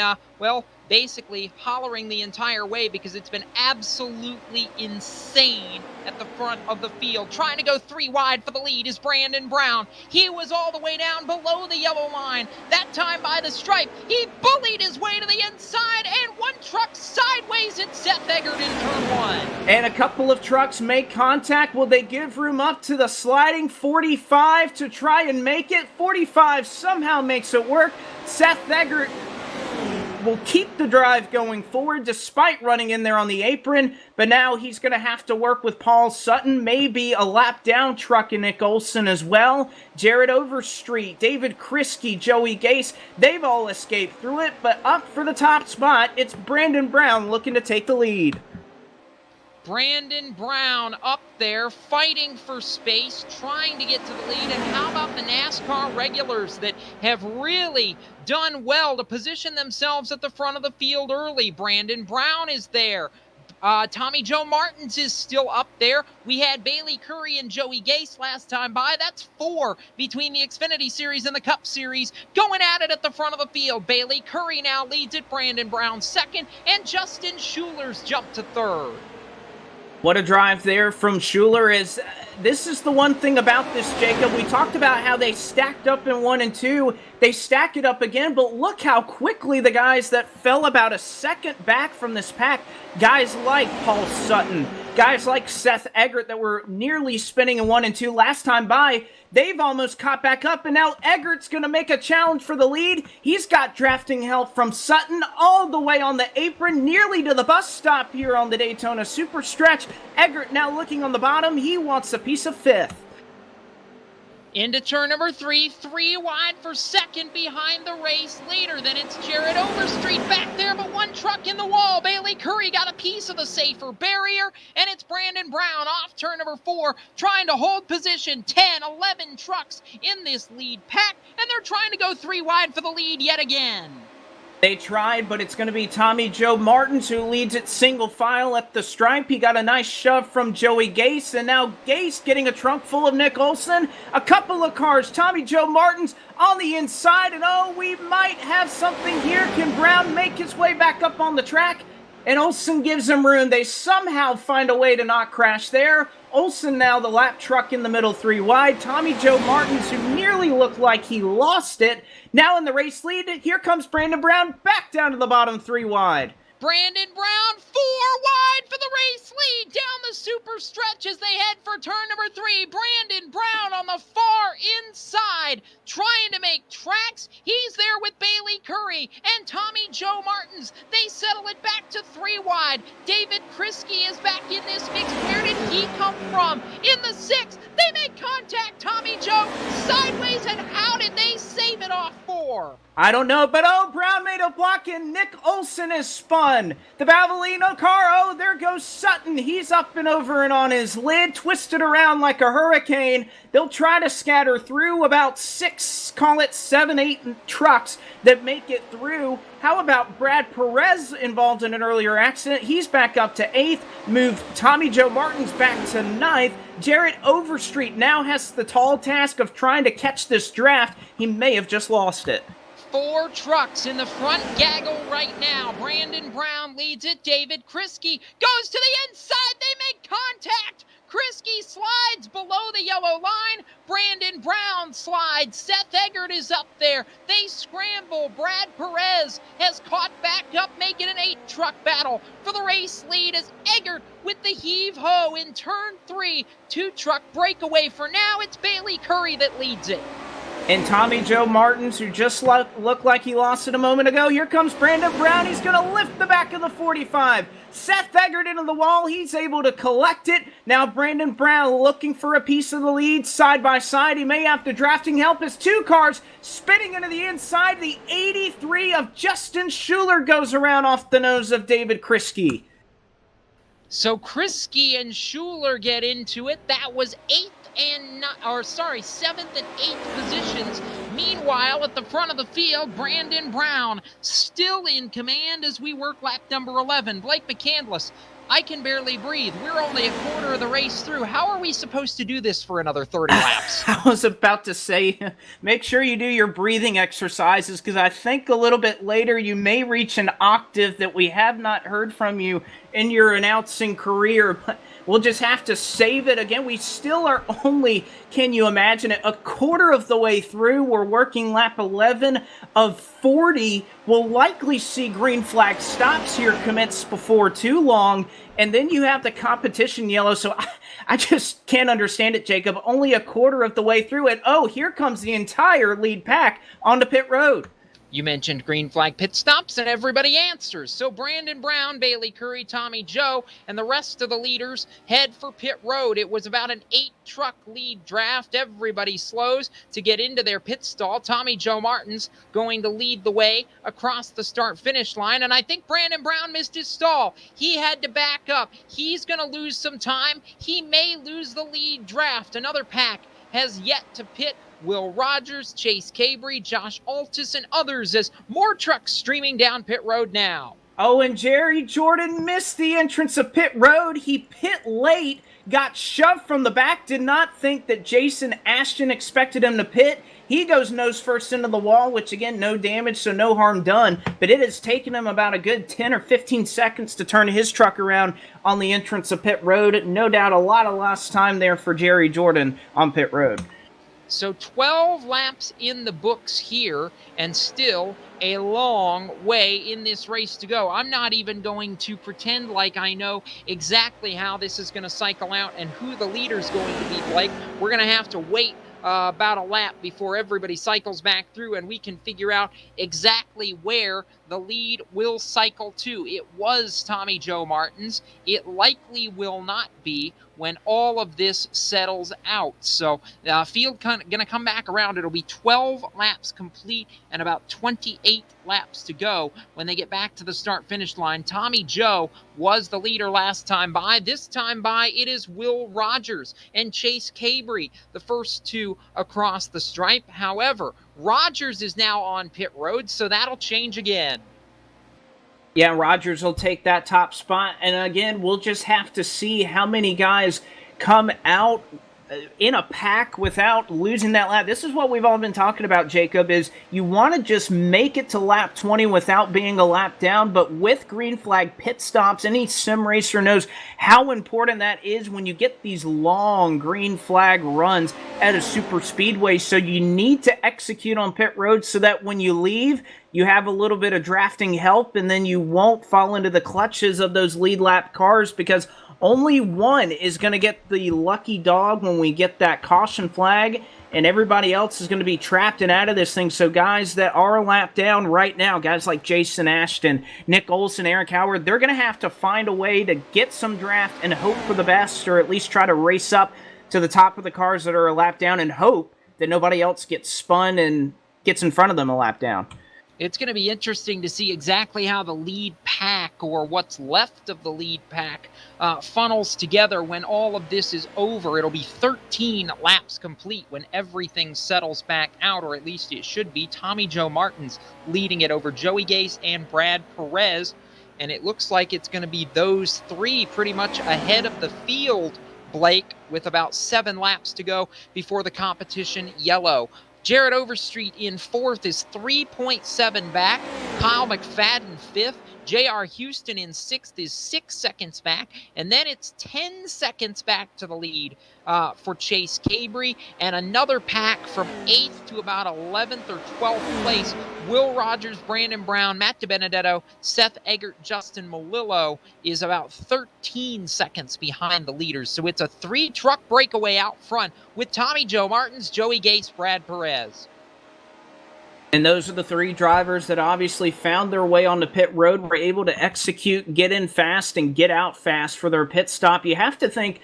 Speaker 1: basically hollering the entire way because it's been absolutely insane at the front of the field. Trying to go 3 wide for the lead is Brandon Brown. He was all the way down below the yellow line. That time by the stripe, he bullied his way to the inside, and one truck sideways hit Seth Eggert in turn 1.
Speaker 2: And a couple of trucks make contact. Will they give room up to the sliding 45 to try and make it? 45 somehow makes it work. Seth Eggert will keep the drive going forward despite running in there on the apron, but now he's going to have to work with Paul Sutton, maybe a lap down truck in Nick Olson as well. Jared Overstreet, David Kriske, Joey Gase, they've all escaped through it, but up for the top spot, it's Brandon Brown looking to take the lead.
Speaker 1: Brandon Brown up there fighting for space, trying to get to the lead. And how about the NASCAR regulars that have really done well to position themselves at the front of the field early? Brandon Brown is there. Tommy Joe Martins is still up there. We had Bailey Curry and Joey Gase last time by. That's 4 between the Xfinity Series and the Cup Series going at it at the front of the field. Bailey Curry now leads it. Brandon Brown second, and Justin Schuler's jumped to third.
Speaker 2: What a drive there from Schuler. This is the one thing about this, Jacob. We talked about how they stacked up in 1 and 2. They stack it up again, but look how quickly the guys that fell about a second back from this pack, guys like Paul Sutton, guys like Seth Eggert that were nearly spinning in 1 and 2 last time by, they've almost caught back up, and now Eggert's going to make a challenge for the lead. He's got drafting help from Sutton all the way on the apron, nearly to the bus stop here on the Daytona Super Stretch. Eggert now looking on the bottom. He wants a piece of 5th.
Speaker 1: Into turn number 3, 3 wide for second behind the race leader. Then it's Jared Overstreet back there, but one truck in the wall. Bailey Curry got a piece of the safer barrier, and it's Brandon Brown off turn number 4, trying to hold position. 10, 11 trucks in this lead pack, and they're trying to go 3 wide for the lead yet again.
Speaker 2: They tried, but it's going to be Tommy Joe Martins who leads it single file at the stripe. He got a nice shove from Joey Gase, and now Gase getting a trunk full of Nick Olson. A couple of cars, Tommy Joe Martins on the inside, and we might have something here. Can Brown make his way back up on the track? And Olsen gives him room. They somehow find a way to not crash there. Olsen now the lap truck in the middle 3 wide. Tommy Joe Martins, who nearly looked like he lost it, now in the race lead. Here comes Brandon Brown back down to the bottom 3 wide.
Speaker 1: Brandon Brown 4 wide for the race lead down the super stretch as they head for turn number 3. Brandon Brown on the far inside trying to make tracks. He's there with Bailey Curry and Tommy Joe Martins. They settle it back to 3 wide. David Kriske is back in this mix. Where did he come from? In the 6th, they make contact. Tommy Joe sideways, and how did they save it off 4?
Speaker 2: I don't know, but Brown made a block and Nick Olsen is spun. The Bavellino car, there goes Sutton. He's up and over and on his lid, twisted around like a hurricane. They'll try to scatter through about 6, call it 7, 8 trucks that make it through. How about Brad Perez involved in an earlier accident? He's back up to 8th. Moved Tommy Joe Martins back to 9th. Jarrett Overstreet now has the tall task of trying to catch this draft. He may have just lost it.
Speaker 1: 4 trucks in the front gaggle right now. Brandon Brown leads it. David Kriske goes to the inside. They make contact. Kriske slides below the yellow line. Brandon Brown slides. Seth Eggert is up there. They scramble. Brad Perez has caught back up, making an 8-truck battle for the race lead as Eggert with the heave-ho in turn 3. 2-truck breakaway for now. It's Bailey Curry that leads it.
Speaker 2: And Tommy Joe Martins, who just looked like he lost it a moment ago. Here comes Brandon Brown. He's going to lift the back of the 45. Seth Eggert into the wall. He's able to collect it. Now Brandon Brown looking for a piece of the lead side by side. He may have to drafting help as 2 cars spinning into the inside. The 83 of Justin Schuler goes around off the nose of David Kriske.
Speaker 1: So Kriske and Schuler get into it. That was 7th and 8th positions. Meanwhile, at the front of the field, Brandon Brown still in command as we work lap number 11. Blake McCandless, I can barely breathe. We're only a quarter of the race through. How are we supposed to do this for another 30 laps?
Speaker 2: I was about to say, make sure you do your breathing exercises, because I think a little bit later you may reach an octave that we have not heard from you in your announcing career, but we'll just have to save it. Again, we still are only, can you imagine it, a quarter of the way through. We're working lap 11 of 40. We'll likely see green flag stops here commence before too long. And then you have the competition yellow. So I just can't understand it, Jacob. Only a quarter of the way through it. Here comes the entire lead pack onto pit road.
Speaker 1: You mentioned green flag pit stops, and everybody answers. So Brandon Brown, Bailey Curry, Tommy Joe, and the rest of the leaders head for pit road. It was about an 8-truck lead draft. Everybody slows to get into their pit stall. Tommy Joe Martins going to lead the way across the start-finish line, and I think Brandon Brown missed his stall. He had to back up. He's going to lose some time. He may lose the lead draft. Another pack has yet to pit. Will Rogers, Chase Cabry, Josh Altus, and others as more trucks streaming down pit road now.
Speaker 2: And Jerry Jordan missed the entrance of pit road. He pit late, got shoved from the back, did not think that Jason Ashton expected him to pit. He goes nose first into the wall, which again, no damage, so no harm done. But it has taken him about a good 10 or 15 seconds to turn his truck around on the entrance of pit road. No doubt a lot of lost time there for Jerry Jordan on pit road.
Speaker 1: So 12 laps in the books here, and still a long way in this race to go. I'm not even going to pretend like I know exactly how this is going to cycle out and who the leader's going to be, Blake. We're going to have to wait about a lap before everybody cycles back through and we can figure out exactly where the lead will cycle to. It was Tommy Joe Martins. It likely will not be when all of this settles out. So field going to come back around. It'll be 12 laps complete and about 28 laps to go when they get back to the start-finish line. Tommy Joe was the leader last time by. This time by, it is Will Rogers and Chase Cabry, the first 2 across the stripe. However, Rogers is now on pit road, so that'll change again.
Speaker 2: Yeah, Rogers will take that top spot. And again, we'll just have to see how many guys come out in a pack without losing that lap. This is what we've all been talking about, Jacob, is you want to just make it to lap 20 without being a lap down, but with green flag pit stops, any sim racer knows how important that is when you get these long green flag runs at a super speedway. So you need to execute on pit road so that when you leave, you have a little bit of drafting help, and then you won't fall into the clutches of those lead lap cars, because only one is going to get the lucky dog when we get that caution flag, and everybody else is going to be trapped and out of this thing. So guys that are a lap down right now, guys like Jason Ashton, Nick Olson, Eric Howard, they're going to have to find a way to get some draft and hope for the best, or at least try to race up to the top of the cars that are a lap down and hope that nobody else gets spun and gets in front of them a lap down.
Speaker 1: It's going to be interesting to see exactly how the lead pack, or what's left of the lead pack, funnels together when all of this is over. It'll be 13 laps complete when everything settles back out, or at least it should be. Tommy Joe Martins leading it over Joey Gase and Brad Perez, and it looks like it's going to be those three pretty much ahead of the field, Blake, with about 7 laps to go before the competition yellow. Jared Overstreet in 4th is 3.7 back. Kyle McFadden 5th. J.R. Houston in 6th is 6 seconds back. And then it's 10 seconds back to the lead for Chase Cabry. And another pack from 8th to about 11th or 12th place. Will Rogers, Brandon Brown, Matt DiBenedetto, Seth Eggert, Justin Molillo is about 13 seconds behind the leaders. So it's a 3-truck breakaway out front with Tommy Joe Martins, Joey Gase, Brad Perez.
Speaker 2: And those are the 3 drivers that obviously found their way on the pit road, were able to execute, get in fast, and get out fast for their pit stop. You have to think,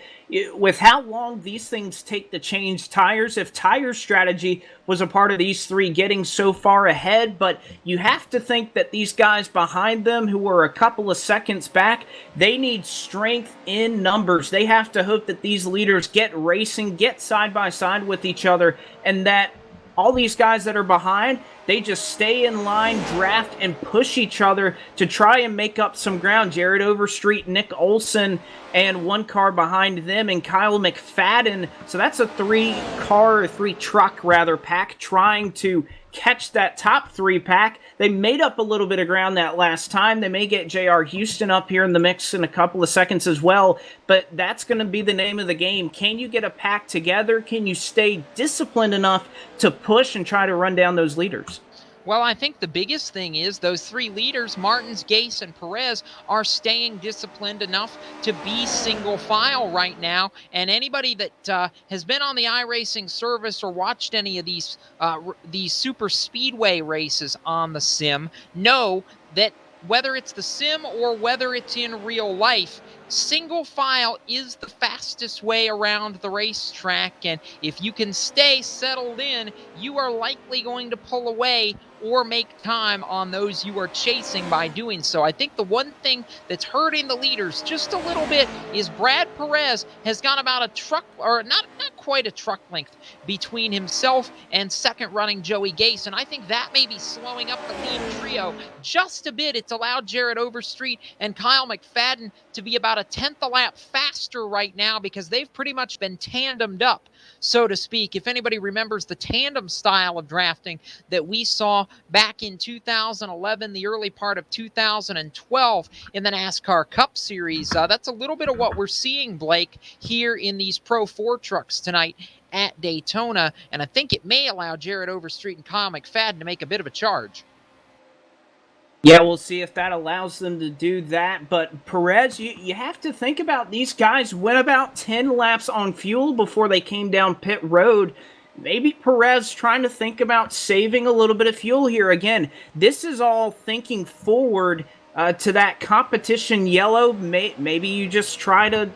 Speaker 2: with how long these things take to change tires, if tire strategy was a part of these 3 getting so far ahead, but you have to think that these guys behind them, who were a couple of seconds back, they need strength in numbers. They have to hope that these leaders get racing, get side by side with each other, and that all these guys that are behind, they just stay in line, draft, and push each other to try and make up some ground. Jared Overstreet, Nick Olson, and 1 car behind them, and Kyle McFadden. So that's a 3-truck pack trying to catch that top 3 pack. They made up a little bit of ground that last time. They may get J.R. Houston up here in the mix in a couple of seconds as well, but that's going to be the name of the game. Can you get a pack together? Can you stay disciplined enough to push and try to run down those leaders?
Speaker 1: Well, I think the biggest thing is those 3 leaders, Martins, Gase, and Perez, are staying disciplined enough to be single file right now. And anybody that has been on the iRacing service or watched any of these super speedway races on the sim know that whether it's the sim or whether it's in real life, single file is the fastest way around the racetrack. And if you can stay settled in, you are likely going to pull away or make time on those you are chasing by doing so. I think the one thing that's hurting the leaders just a little bit is Brad Perez has got about a truck, or not quite a truck length, between himself and second running Joey Gase, and I think that may be slowing up the lead trio just a bit. It's allowed Jared Overstreet and Kyle McFadden to be about a 10th a lap faster right now, because they've pretty much been tandemed up, so to speak. If anybody remembers the tandem style of drafting that we saw back in 2011, the early part of 2012 in the NASCAR Cup Series, that's a little bit of what we're seeing, Blake, here in these Pro 4 trucks tonight at Daytona, and I think it may allow Jared Overstreet and Kyle McFadden to make a bit of a charge.
Speaker 2: Yeah, we'll see if that allows them to do that. But Perez, you have to think about, these guys went about 10 laps on fuel before they came down pit road. Maybe Perez trying to think about saving a little bit of fuel here. Again, this is all thinking forward to that competition yellow. Maybe you just try to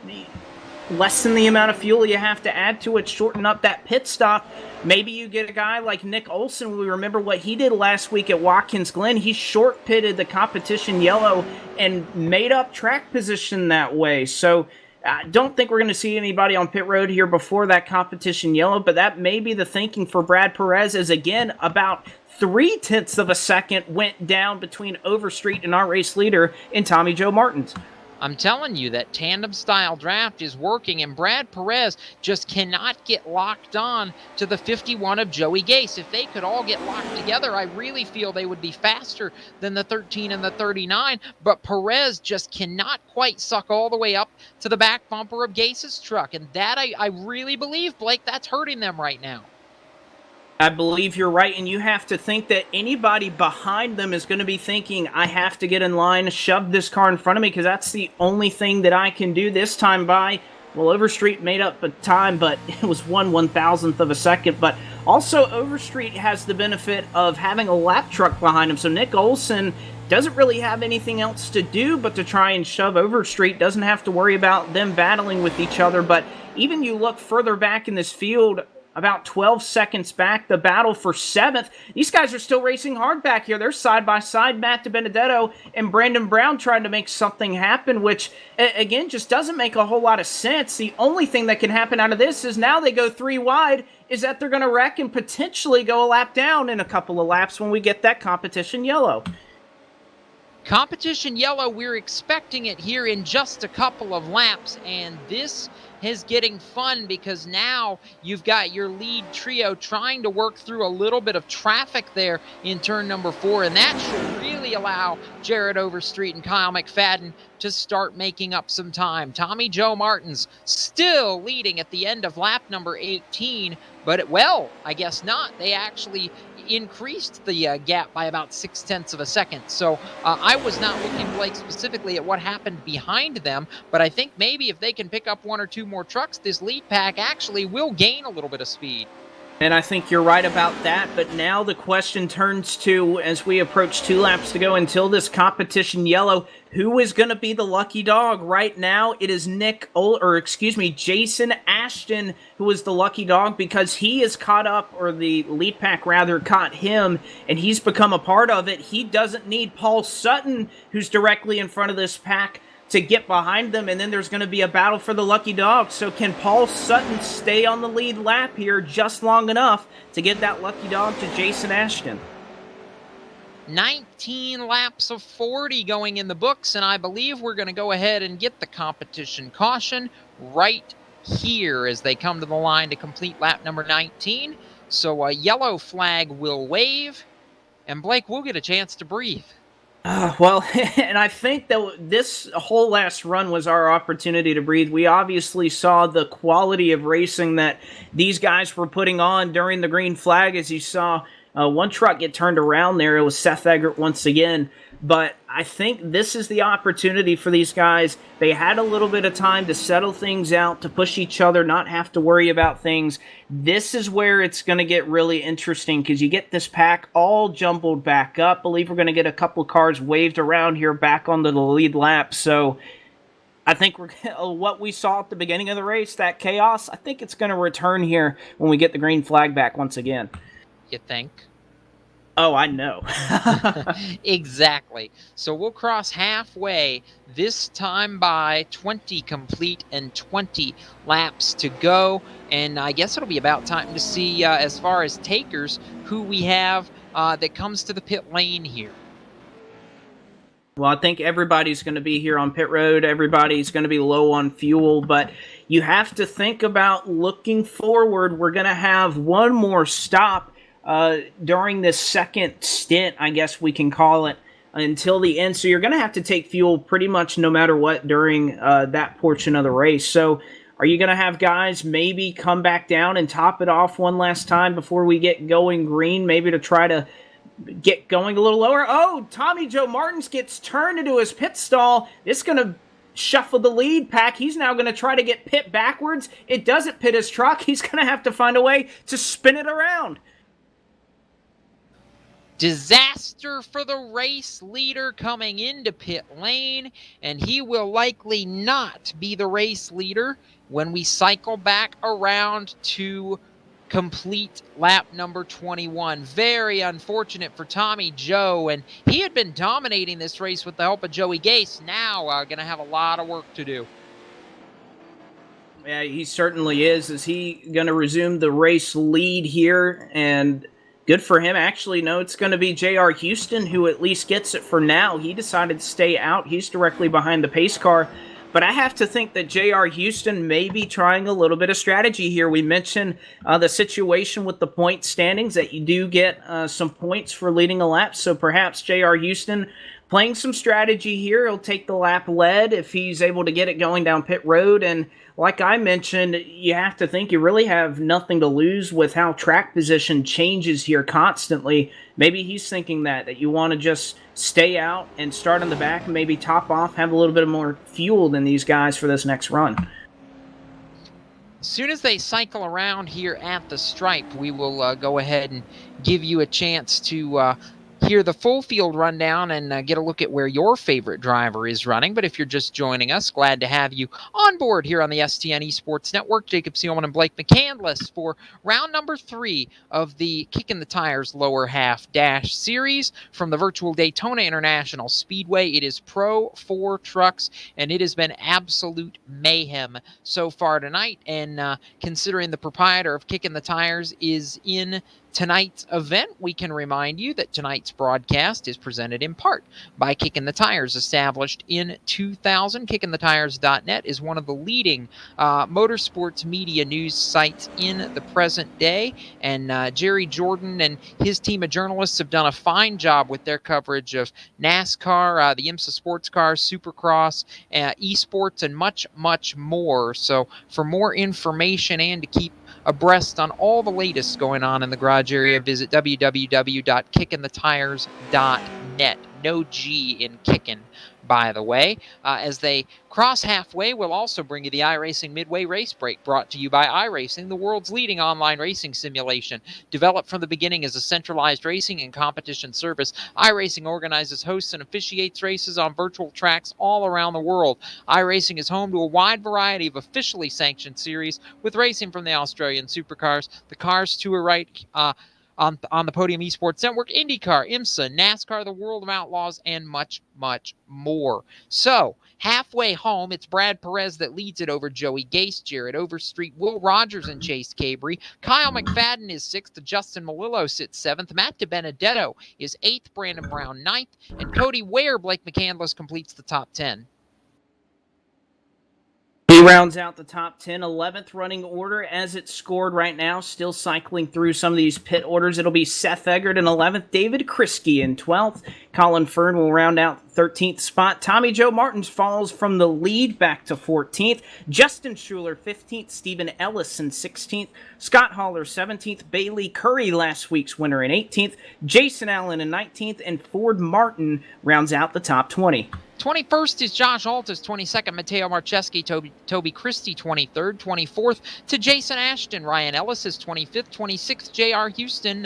Speaker 2: lessen the amount of fuel you have to add to it, shorten up that pit stop. Maybe you get a guy like Nick Olson. We remember what he did last week at Watkins Glen. He short pitted the competition yellow and made up track position that way. So I don't think we're going to see anybody on pit road here before that competition yellow, but that may be the thinking for Brad Perez, as again, about 0.3 of a second went down between Overstreet and our race leader in Tommy Joe Martins.
Speaker 1: I'm telling you that tandem style draft is working, and Brad Perez just cannot get locked on to the 51 of Joey Gase. If they could all get locked together, I really feel they would be faster than the 13 and the 39, but Perez just cannot quite suck all the way up to the back bumper of Gase's truck, and that I really believe, Blake, that's hurting them right now.
Speaker 2: I believe you're right, and you have to think that anybody behind them is going to be thinking, I have to get in line, shove this car in front of me, because that's the only thing that I can do this time by. Well, Overstreet made up a time, but it was 1/1000th of a second. But also, Overstreet has the benefit of having a lap truck behind him, so Nick Olson doesn't really have anything else to do but to try and shove Overstreet, doesn't have to worry about them battling with each other. But even you look further back in this field, about 12 seconds back, the battle for 7th. These guys are still racing hard back here. They're side by side, Matt DiBenedetto and Brandon Brown trying to make something happen, which, again, just doesn't make a whole lot of sense. The only thing that can happen out of this is now they go 3 wide, is that they're going to wreck and potentially go a lap down in a couple of laps when we get that competition yellow.
Speaker 1: Competition yellow, we're expecting it here in just a couple of laps, and this is getting fun because now you've got your lead trio trying to work through a little bit of traffic there in turn number 4, and that should really allow Jared Overstreet and Kyle McFadden to start making up some time. Tommy Joe Martins still leading at the end of lap number 18, but, well, I guess not. They actually increased the gap by about 0.6 of a second. So I was not looking, Blake, specifically at what happened behind them, but I think maybe if they can pick up 1 or 2 more trucks, this lead pack actually will gain a little bit of speed.
Speaker 2: And I think you're right about that, but now the question turns to, as we approach 2 laps to go until this competition yellow, who is going to be the lucky dog? Right now, it is Jason Ashton who is the lucky dog because he is caught up, or the lead pack rather caught him, and he's become a part of it. He doesn't need Paul Sutton, who's directly in front of this pack, to get behind them, and then there's going to be a battle for the lucky dog. So can Paul Sutton stay on the lead lap here just long enough to get that lucky dog to Jason Ashton?
Speaker 1: 19 laps of 40 going in the books, and I believe we're going to go ahead and get the competition caution right here as they come to the line to complete lap number 19. So a yellow flag will wave, and Blake will get a chance to breathe.
Speaker 2: Well, and I think that this whole last run was our opportunity to breathe. We obviously saw the quality of racing that these guys were putting on during the green flag. As you saw one truck get turned around there, it was Seth Eggert once again. But I think this is the opportunity for these guys. They had a little bit of time to settle things out, to push each other, not have to worry about things. This is where it's going to get really interesting because you get this pack all jumbled back up. I believe we're going to get a couple of cars waved around here back onto the lead lap. So I think what we saw at the beginning of the race, that chaos, I think it's going to return here when we get the green flag back once again.
Speaker 1: You think?
Speaker 2: Oh, I know.
Speaker 1: Exactly. So we'll cross halfway, this time by 20 complete and 20 laps to go. And I guess it'll be about time to see, as far as takers, who we have that comes to the pit lane here.
Speaker 2: Well, I think everybody's going to be here on pit road. Everybody's going to be low on fuel, but you have to think about looking forward. We're going to have one more stop during this second stint, I guess we can call it, until the end. So you're going to have to take fuel pretty much no matter what during that portion of the race. So are you going to have guys maybe come back down and top it off one last time before we get going green, maybe to try to get going a little lower? Oh, Tommy Joe Martins gets turned into his pit stall. It's going to shuffle the lead pack. He's now going to try to get pit backwards. It doesn't pit his truck. He's going to have to find a way to spin it around.
Speaker 1: Disaster for the race leader coming into pit lane, and he will likely not be the race leader when we cycle back around to complete lap number 21. Very unfortunate for Tommy Joe, and he had been dominating this race with the help of Joey Gase. Now going to have a lot of work to do.
Speaker 2: Yeah, he certainly is. Is he going to resume the race lead here? And Good for him. Actually, no, it's going to be J.R. Houston who at least gets it for now. He decided to stay out. He's directly behind the pace car. But I have to think that J.R. Houston may be trying a little bit of strategy here. We mentioned the situation with the point standings, that you do get some points for leading a lap. So perhaps J.R. Houston playing some strategy here. He'll take the lap lead if he's able to get it going down pit road. And like I mentioned, you have to think you really have nothing to lose with how track position changes here constantly. Maybe he's thinking that you want to just stay out and start on the back and maybe top off, have a little bit more fuel than these guys for this next run.
Speaker 1: As soon as they cycle around here at the stripe, we will go ahead and give you a chance to hear the full field rundown and get a look at where your favorite driver is running. But if you're just joining us, glad to have you on board here on the STN Esports Network. Jacob Seelman and Blake McCandless for round number 3 of the Kickin' the Tires lower half dash series from the virtual Daytona International Speedway. It is Pro 4 trucks, and it has been absolute mayhem so far tonight. And considering the proprietor of Kickin' the Tires is in tonight's event, we can remind you that tonight's broadcast is presented in part by Kickin' the Tires, established in 2000. KickinTheTires.net is one of the leading motorsports media news sites in the present day, and Jerry Jordan and his team of journalists have done a fine job with their coverage of NASCAR, the IMSA sports cars, Supercross, esports, and much, much more. So for more information and to keep abreast on all the latest going on in the garage area, visit www.kickinthetires.net. No G in Kickin', by the way. As they cross halfway, we'll also bring you the iRacing Midway Race Break, brought to you by iRacing, the world's leading online racing simulation. Developed from the beginning as a centralized racing and competition service, iRacing organizes, hosts, and officiates races on virtual tracks all around the world. iRacing is home to a wide variety of officially sanctioned series, with racing from the Australian Supercars, the Cars Tour right on the Podium Esports Network, IndyCar, IMSA, NASCAR, the World of Outlaws, and much, much more. So, halfway home, it's Brad Perez that leads it over Joey Gase, Jared Overstreet, Will Rogers, and Chase Cabry. Kyle McFadden is 6th, Justin Malillo sits 7th, Matt DiBenedetto is 8th, Brandon Brown 9th, and Cody Ware, Blake McCandless, completes the top 10.
Speaker 2: He rounds out the top 10, 11th running order as it's scored right now. Still cycling through some of these pit orders. It'll be Seth Eggert in 11th, David Kriske in 12th. Colin Fern will round out 13th spot. Tommy Joe Martins falls from the lead back to 14th. Justin Schuler 15th, Stephen Ellis in 16th. Scott Haller 17th, Bailey Curry, last week's winner, in 18th. Jason Allen in 19th, and Ford Martin rounds out the top 20.
Speaker 1: 21st is Josh Altus, 22nd, Matteo Marcheski, Toby Christie, 23rd, 24th to Jason Ashton, Ryan Ellis is 25th, 26th, J.R. Houston,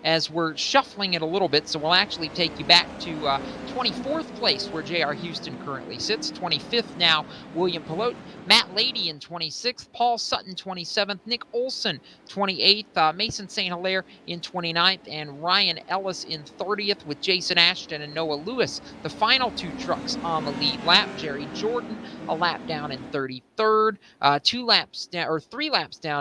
Speaker 1: as we're shuffling it a little bit, so we'll actually take you back to 24th place, where J.R. Houston currently sits. 25th now, William Pelote, Matt Lady in 26th, Paul Sutton, 27th, Nick Olson, 28th, Mason St. Hilaire in 29th, and Ryan Ellis in 30th, with Jason Ashton and Noah Lewis, the final two trucks on the lead lap. Jerry Jordan a lap down in 33rd. 3 laps down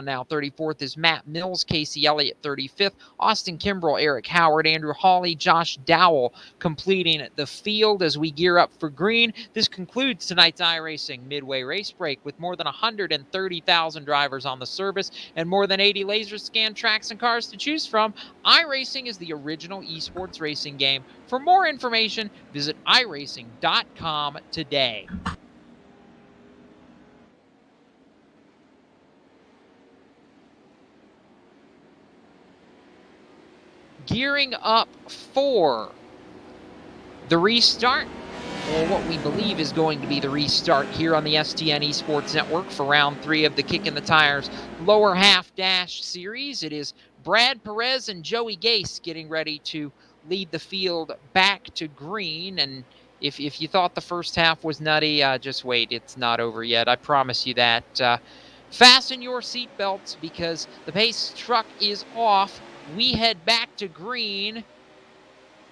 Speaker 1: now. 34th is Matt Mills, Casey Elliott 35th, Austin Kimbrell, Eric Howard, Andrew Hawley, Josh Dowell completing the field as we gear up for green. This concludes tonight's iRacing Midway Race Break, with more than 130,000 drivers on the service and more than 80 laser scan tracks and cars to choose from. iRacing is the original esports racing game. For more information, visit iRacing.com today. Gearing up for the restart, or what we believe is going to be the restart here on the STN Esports Network for round 3 of the Kickin' the Tires lower half dash series. It is Brad Perez and Joey Gase getting ready to lead the field back to green. And if you thought the first half was nutty, just wait, it's not over yet. I promise you that. Fasten your seatbelts, because the pace truck is off. We head back to green,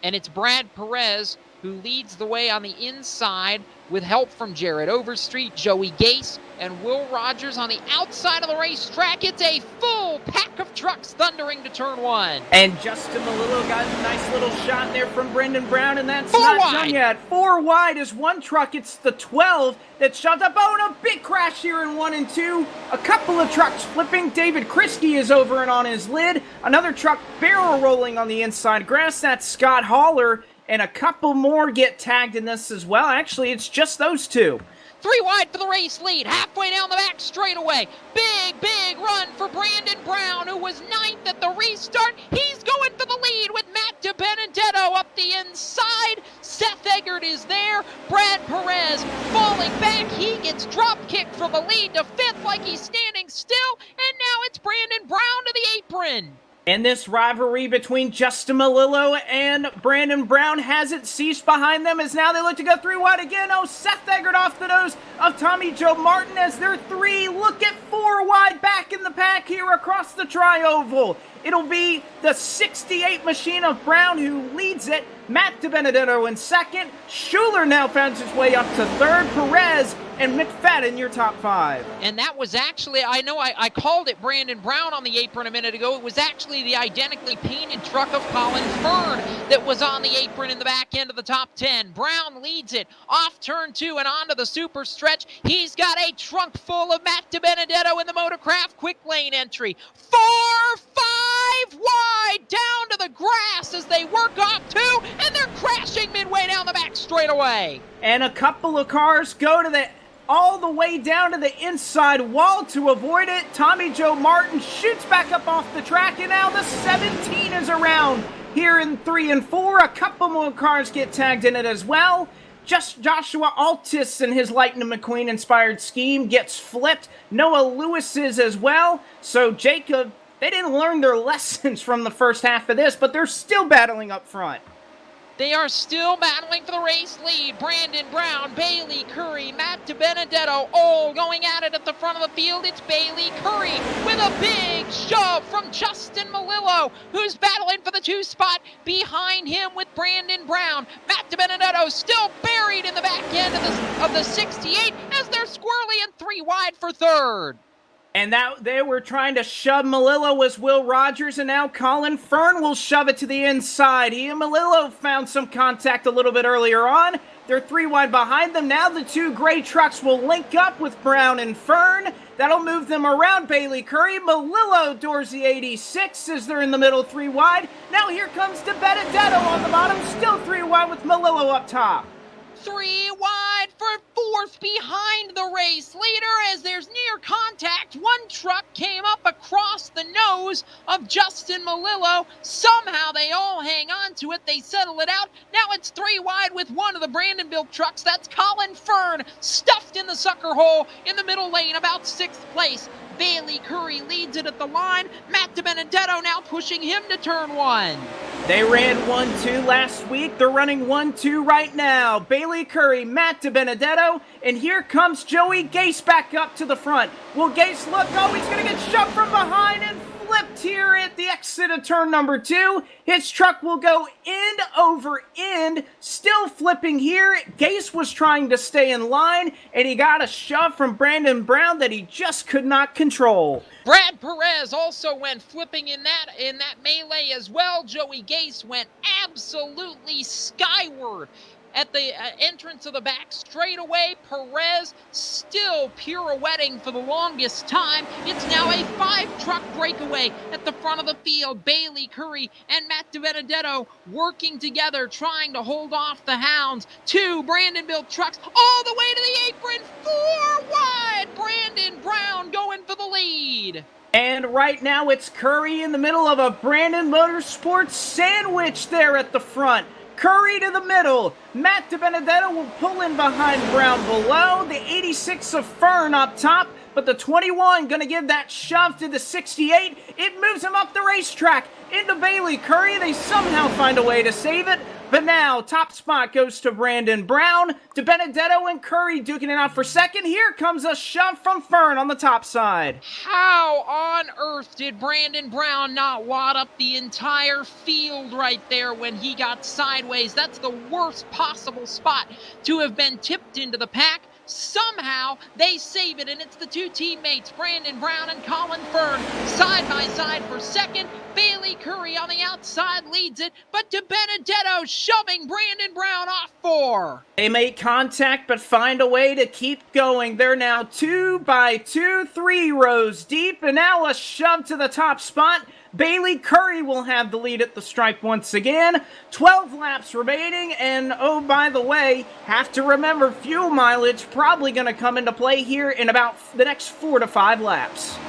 Speaker 1: and it's Brad Perez who leads the way on the inside, with help from Jared Overstreet, Joey Gase, and Will Rogers on the outside of the racetrack. It's a full pack of trucks thundering to turn 1.
Speaker 2: And Justin Melillo got a nice little shot there from Brendan Brown, and that's
Speaker 1: Four
Speaker 2: not
Speaker 1: wide.
Speaker 2: done yet. 4 wide is one truck. It's the 12 that shoved up. Oh, and a big crash here in 1 and 2. A couple of trucks flipping. David Kriske is over and on his lid. Another truck barrel rolling on the inside grass. That's Scott Haller. And a couple more get tagged in this as well. Actually, it's just those 2.
Speaker 1: 3 wide for the race lead, halfway down the back straightaway. Big run for Brandon Brown, who was 9th at the restart. He's going for the lead with Matt DiBenedetto up the inside. Seth Eggert is there. Brad Perez falling back. He gets drop kicked from the lead to 5th like he's standing still. And now it's Brandon Brown to the apron.
Speaker 2: And this rivalry between Justin Melillo and Brandon Brown hasn't ceased behind them, as now they look to go 3 wide again. Oh, Seth Eggert off the nose of Tommy Joe Martin as they're 3. Look at 4 wide back in the pack here across the tri-oval. It'll be the 68 machine of Brown who leads it. Matt DiBenedetto in 2nd. Schuler now finds his way up to 3rd. Perez and McFadden your top 5.
Speaker 1: And that was actually, I know I called it Brandon Brown on the apron a minute ago. It was actually the identically painted truck of Colin Fern that was on the apron in the back end of the top 10. Brown leads it off turn 2 and onto the super stretch. He's got a trunk full of Matt DiBenedetto in the Motorcraft quick lane entry. 4, 5 wide down to the grass as they work off 2, and they're crashing midway down the back straightaway.
Speaker 2: And a couple of cars go to all the way down to the inside wall to avoid it. Tommy Joe Martin shoots back up off the track, and now the 17 is around here in 3 and 4. A couple more cars get tagged in it as well. Just Joshua Altis and his Lightning McQueen-inspired scheme gets flipped. Noah Lewis is as well. So Jacob, they didn't learn their lessons from the first half of this, but they're still battling up front.
Speaker 1: They are still battling for the race lead. Brandon Brown, Bailey Curry, Matt DiBenedetto, all going at it at the front of the field. It's Bailey Curry with a big shove from Justin Melillo, who's battling for the 2 spot behind him with Brandon Brown. Matt DiBenedetto still buried in the back end of the 68 as they're squirrely and 3 wide for 3rd.
Speaker 2: And that they were trying to shove Melillo was Will Rogers, and now Colin Fern will shove it to the inside. He and Melillo found some contact a little bit earlier on. They're 3 wide behind them. Now the 2 gray trucks will link up with Brown and Fern. That'll move them around Bailey Curry. Melillo doors the 86 as they're in the middle 3 wide. Now here comes DiBenedetto on the bottom, still 3 wide with Melillo up top.
Speaker 1: 3 wide for 4th behind the race leader as there's near contact. 1 truck came up across the nose of Justin Melillo. Somehow they all hang on to it. They settle it out. Now it's 3 wide with one of the Brandonville trucks. That's Colin Fern stuffed in the sucker hole in the middle lane, about 6th place. Bailey Curry leads it at the line. Matt DiBenedetto now pushing him to turn 1.
Speaker 2: They ran 1-2 last week. They're running 1-2 right now. Bailey Curry, Matt DiBenedetto, and here comes Joey Gase back up to the front. Will Gase look? Oh, he's going to get shoved from behind and flipped here at the exit of turn number 2. His truck will go end over end, still flipping here. Gase was trying to stay in line, and he got a shove from Brandon Brown that he just could not control.
Speaker 1: Brad Perez also went flipping in that melee as well. Joey Gase went absolutely skyward at the entrance of the back straightaway. Perez still pirouetting for the longest time. It's now a 5-truck breakaway at the front of the field. Bailey Curry and Matt DiBenedetto working together, trying to hold off the hounds. 2 Brandonville trucks all the way to the apron. 4 wide. Brandon Brown going for the lead.
Speaker 2: And right now it's Curry in the middle of a Brandon Motorsports sandwich there at the front. Curry to the middle. Matt DiBenedetto will pull in behind Brown below. The 86 of Fern up top, but the 21 going to give that shove to the 68. It moves him up the racetrack into Bailey Curry. They somehow find a way to save it. But now, top spot goes to Brandon Brown. DiBenedetto and Curry duking it out for second. Here comes a shove from Fern on the top side.
Speaker 1: How on earth did Brandon Brown not wad up the entire field right there when he got sideways? That's the worst possible spot to have been tipped into the pack. Somehow, they save it, and it's the two teammates, Brandon Brown and Colin Fern, side by side for second. Bailey Curry on the outside leads it, but DiBenedetto shoving Brandon Brown off for.
Speaker 2: They make contact, but find a way to keep going. They're now 2 by 2, 3 rows deep, and now a shove to the top spot. Bailey Curry will have the lead at the stripe once again. 12 laps remaining, and oh, by the way, have to remember fuel mileage probably going to come into play here in about the next 4 to 5 laps.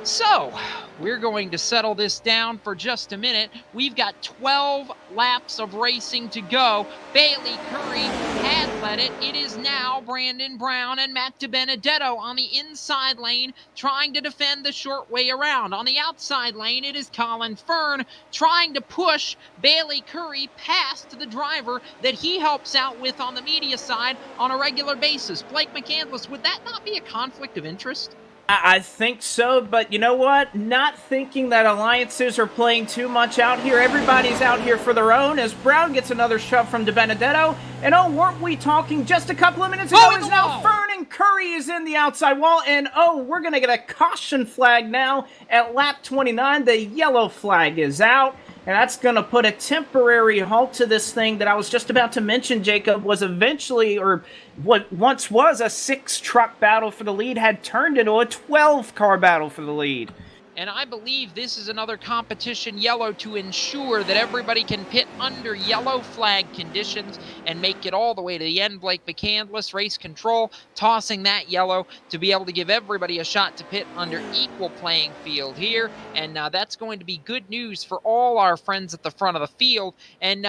Speaker 1: So, we're going to settle this down for just a minute. We've got 12 laps of racing to go. Bailey Curry had led it. It is now Brandon Brown and Matt DiBenedetto on the inside lane trying to defend the short way around. On the outside lane, it is Colin Fern trying to push Bailey Curry past the driver that he helps out with on the media side on a regular basis. Blake McCandless, would that not be a conflict of interest?
Speaker 2: I think so, but you know what? Not thinking that alliances are playing too much out here. Everybody's out here for their own as Brown gets another shove from DiBenedetto. And oh, weren't we talking just a couple of minutes ago? Is now Fern and Curry is in the outside wall. And oh, we're going to get a caution flag now at lap 29. The yellow flag is out. And that's going to put a temporary halt to this thing that I was just about to mention, Jacob, was eventually, or what once was a 6-truck battle for the lead, had turned into a 12-car battle for the lead.
Speaker 1: And I believe this is another competition yellow to ensure that everybody can pit under yellow flag conditions and make it all the way to the end. Blake McCandless, race control, tossing that yellow to be able to give everybody a shot to pit under equal playing field here. And that's going to be good news for all our friends at the front of the field. And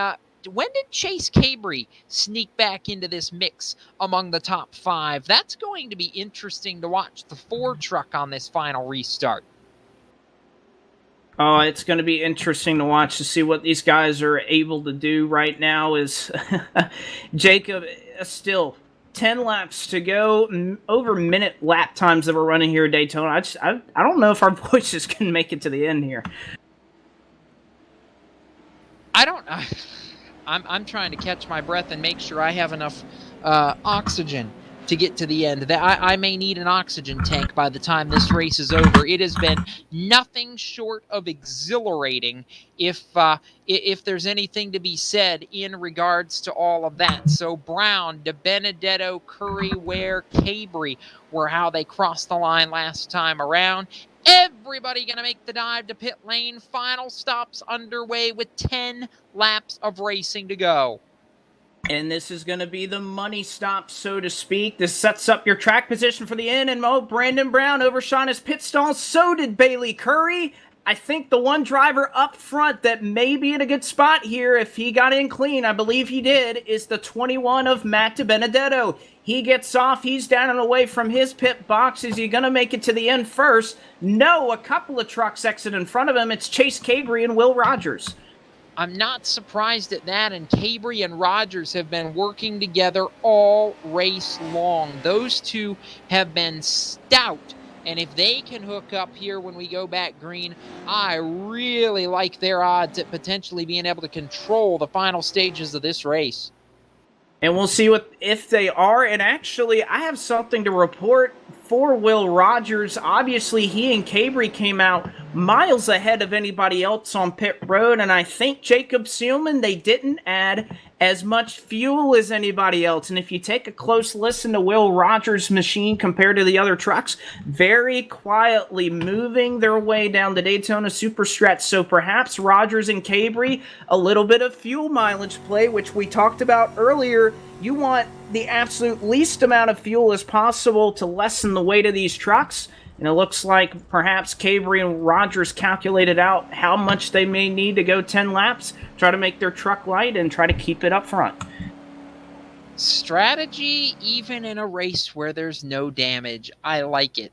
Speaker 1: when did Chase Cabry sneak back into this mix among the top 5? That's going to be interesting to watch the Ford truck on this final restart.
Speaker 2: Oh, it's going to be interesting to watch to see what these guys are able to do right now. Is Jacob, still 10 laps to go, over minute lap times that we're running here at Daytona. I don't know if our voices can make it to the end here.
Speaker 1: I'm trying to catch my breath and make sure I have enough oxygen to get to the end. I may need an oxygen tank by the time this race is over. It has been nothing short of exhilarating if there's anything to be said in regards to all of that. So Brown, DiBenedetto, Curry, Ware, Cabry were how they crossed the line last time around. Everybody going to make the dive to pit lane. Final stops underway with 10 laps of racing to go.
Speaker 2: And this is going to be the money stop, so to speak. This sets up your track position for the end. And Brandon Brown overshot his pit stall. So did Bailey Curry. I think the one driver up front that may be in a good spot here, if he got in clean, I believe he did, is the 21 of Matt DiBenedetto. He gets off. He's down and away from his pit box. Is he going to make it to the end first? No, a couple of trucks exit in front of him. It's Chase Cabry and Will Rogers.
Speaker 1: I'm not surprised at that, and Cabry and Rogers have been working together all race long. Those two have been stout, and if they can hook up here when we go back green, I really like their odds at potentially being able to control the final stages of this race.
Speaker 2: And we'll see if they are. And actually, I have something to report for Will Rogers. Obviously, he and Cabry came out miles ahead of anybody else on pit road. And I think Jacob Seelman, they didn't add as much fuel as anybody else. And if you take a close listen to Will Rogers' machine compared to the other trucks, very quietly moving their way down the Daytona Superstretch. So perhaps Rogers and Cabry, a little bit of fuel mileage play, which we talked about earlier. You want the absolute least amount of fuel as possible to lessen the weight of these trucks. And it looks like perhaps Cabry and Rogers calculated out how much they may need to go 10 laps, try to make their truck light, and try to keep it up front.
Speaker 1: Strategy, even in a race where there's no damage. I like it.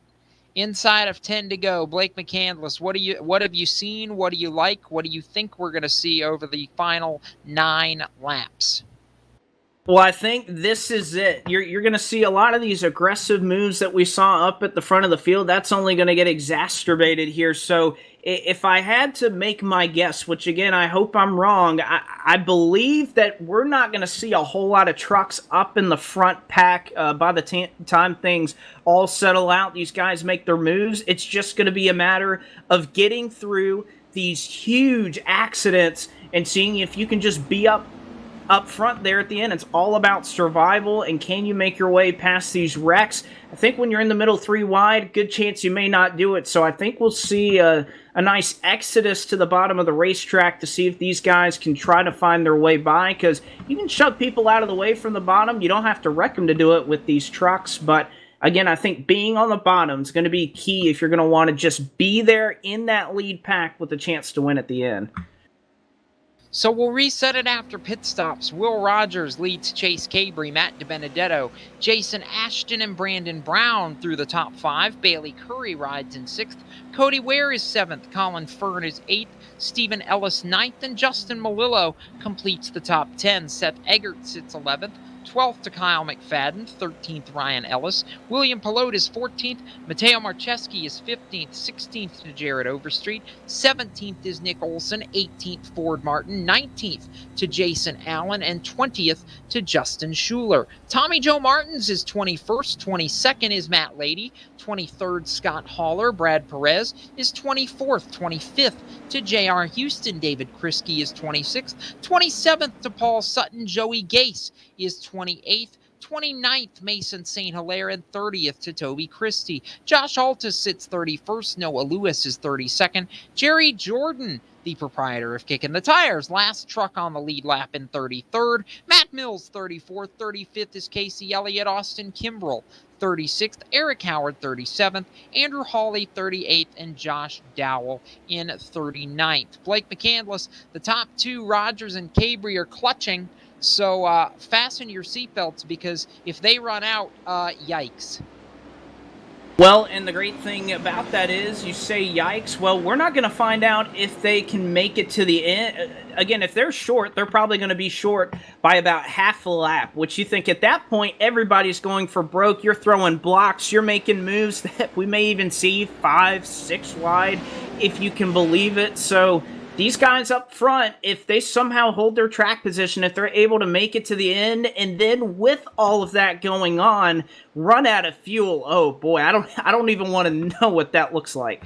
Speaker 1: Inside of 10 to go. Blake McCandless, what have you seen? What do you like? What do you think we're going to see over the final 9 laps?
Speaker 2: Well, I think this is it. You're going to see a lot of these aggressive moves that we saw up at the front of the field. That's only going to get exacerbated here. So if I had to make my guess, which again, I hope I'm wrong, I believe that we're not going to see a whole lot of trucks up in the front pack by the time things all settle out. These guys make their moves. It's just going to be a matter of getting through these huge accidents and seeing if you can just be up front there at the end. It's all about survival and can you make your way past these wrecks. I think when you're in the middle 3 wide, good chance you may not do it. So I think we'll see a nice exodus to the bottom of the racetrack to see if these guys can try to find their way by, because you can shove people out of the way from the bottom. You don't have to wreck them to do it with these trucks, but again, I think being on the bottom is going to be key if you're going to want to just be there in that lead pack with a chance to win at the end.
Speaker 1: So we'll reset it after pit stops. Will Rogers leads Chase Cabry, Matt DiBenedetto, Jason Ashton, and Brandon Brown through the top 5. Bailey Curry rides in 6th. Cody Ware is 7th. Colin Fern is 8th. Stephen Ellis 9th. And Justin Malillo completes the top 10. Seth Eggert sits 11th. 12th to Kyle McFadden, 13th Ryan Ellis, William Pelote is 14th, Matteo Marcheski is 15th, 16th to Jared Overstreet, 17th is Nick Olson, 18th Ford Martin, 19th to Jason Allen, and 20th to Justin Schuler. Tommy Joe Martins is 21st, 22nd is Matt Lady, 23rd Scott Haller, Brad Perez is 24th, 25th to J.R. Houston, David Kriske is 26th, 27th to Paul Sutton, Joey Gase is 28th, 29th Mason St. Hilaire, and 30th to Toby Christie. Josh Altus sits 31st, Noah Lewis is 32nd, Jerry Jordan, the proprietor of Kickin' the Tires, last truck on the lead lap in 33rd, Matt Mills 34th, 35th is Casey Elliott, Austin Kimbrell 36th, Eric Howard 37th, Andrew Hawley 38th, and Josh Dowell in 39th. Blake McCandless, the top 2, Rogers and Cabry, are clutching, so fasten your seatbelts because if they run out, yikes.
Speaker 2: Well, and the great thing about that is, you say yikes, well, we're not going to find out if they can make it to the end. Again, if they're short, they're probably going to be short by about half a lap, which you think at that point, everybody's going for broke. You're throwing blocks. You're making moves that we may even see 5, 6 wide, if you can believe it. So these guys up front, if they somehow hold their track position, if they're able to make it to the end, and then with all of that going on, run out of fuel, oh boy, I don't even want to know what that looks like.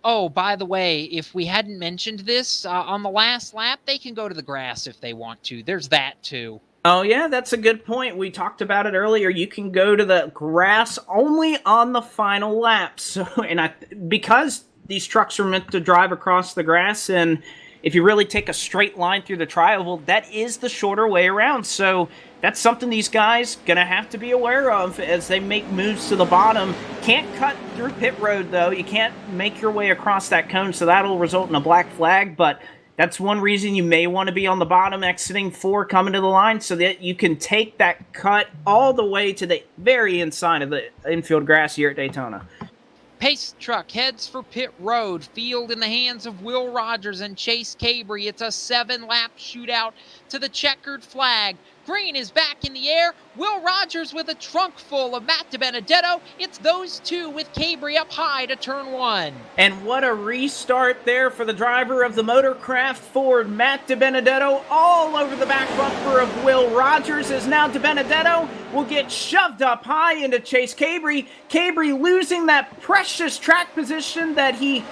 Speaker 1: Oh, by the way, if we hadn't mentioned this, on the last lap, they can go to the grass if they want to. There's that, too.
Speaker 2: Oh, yeah, that's a good point. We talked about it earlier. You can go to the grass only on the final lap. So, because these trucks are meant to drive across the grass, and if you really take a straight line through the tri-oval, that is the shorter way around. So that's something these guys going to have to be aware of as they make moves to the bottom. Can't cut through pit road, though. You can't make your way across that cone, so that'll result in a black flag, but that's one reason you may want to be on the bottom exiting 4 coming to the line, so that you can take that cut all the way to the very inside of the infield grass here at Daytona.
Speaker 1: Pace truck heads for pit road. Field in the hands of Will Rogers and Chase Cabry. It's a 7-lap shootout to the checkered flag. Green is back in the air. Will Rogers with a trunk full of Matt DiBenedetto. It's those two with Cabry up high to turn 1.
Speaker 2: And what a restart there for the driver of the Motorcraft Ford, Matt DiBenedetto, all over the back bumper of Will Rogers, as now DiBenedetto will get shoved up high into Chase Cabry. Cabry losing that precious track position that he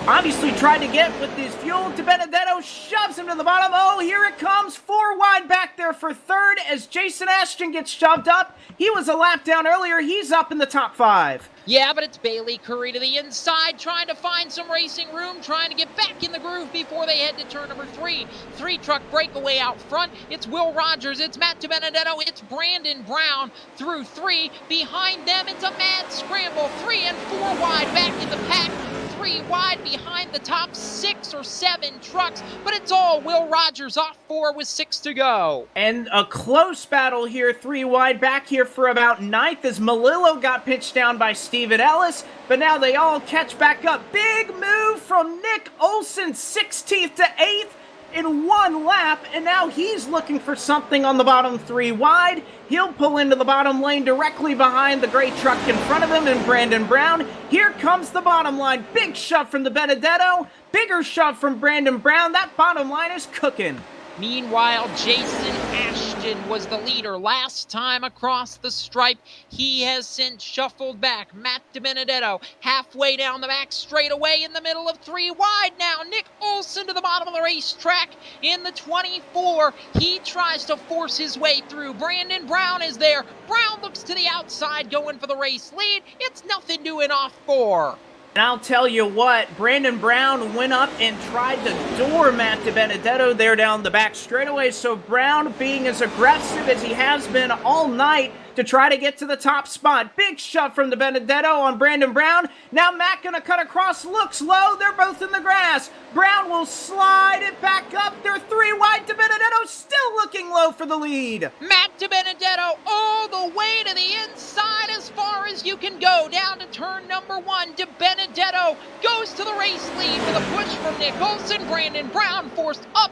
Speaker 2: obviously tried to get with his fuel. DiBenedetto shoves him to the bottom. Oh, here it comes. 4 wide back there for 3rd as Jason Ashton gets shoved up. He was a lap down earlier. He's up in the top 5.
Speaker 1: Yeah, but it's Bailey Curry to the inside, trying to find some racing room, trying to get back in the groove before they head to turn number 3. 3-truck breakaway out front. It's Will Rogers, it's Matt DiBenedetto, it's Brandon Brown through 3. Behind them, it's a mad scramble. 3 and 4 wide back in the pack. 3 wide behind the top 6 or 7 trucks, but it's all Will Rogers off 4 with 6 to go.
Speaker 2: And a close battle here, 3 wide, back here for about 9th as Malillo got pitched down by Steven Ellis, but now they all catch back up. Big move from Nick Olson, 16th to 8th in 1 lap, and now he's looking for something on the bottom 3 wide. He'll pull into the bottom lane directly behind the gray truck in front of him and Brandon Brown. Here comes the bottom line. Big shove from the Benedetto. Bigger shove from Brandon Brown. That bottom line is cooking.
Speaker 1: Meanwhile, Jason Ashton was the leader last time across the stripe. He has since shuffled back. Matt DiBenedetto halfway down the back straightaway in the middle of 3 wide now. Nick Olson to the bottom of the racetrack in the 24. He tries to force his way through. Brandon Brown is there. Brown looks to the outside going for the race lead. It's nothing doing off 4.
Speaker 2: And I'll tell you what, Brandon Brown went up and tried to door Matt DiBenedetto there down the back straightaway. So Brown being as aggressive as he has been all night to try to get to the top spot. Big shove from DiBenedetto on Brandon Brown. Now Matt gonna cut across, looks low, they're both in the grass. Brown will slide it back up, they're 3 wide. DiBenedetto still looking low for the lead.
Speaker 1: Matt DiBenedetto all the way to the inside as far as you can go, down to turn number 1. DiBenedetto goes to the race lead with a push from Nick Olson. Brandon Brown forced up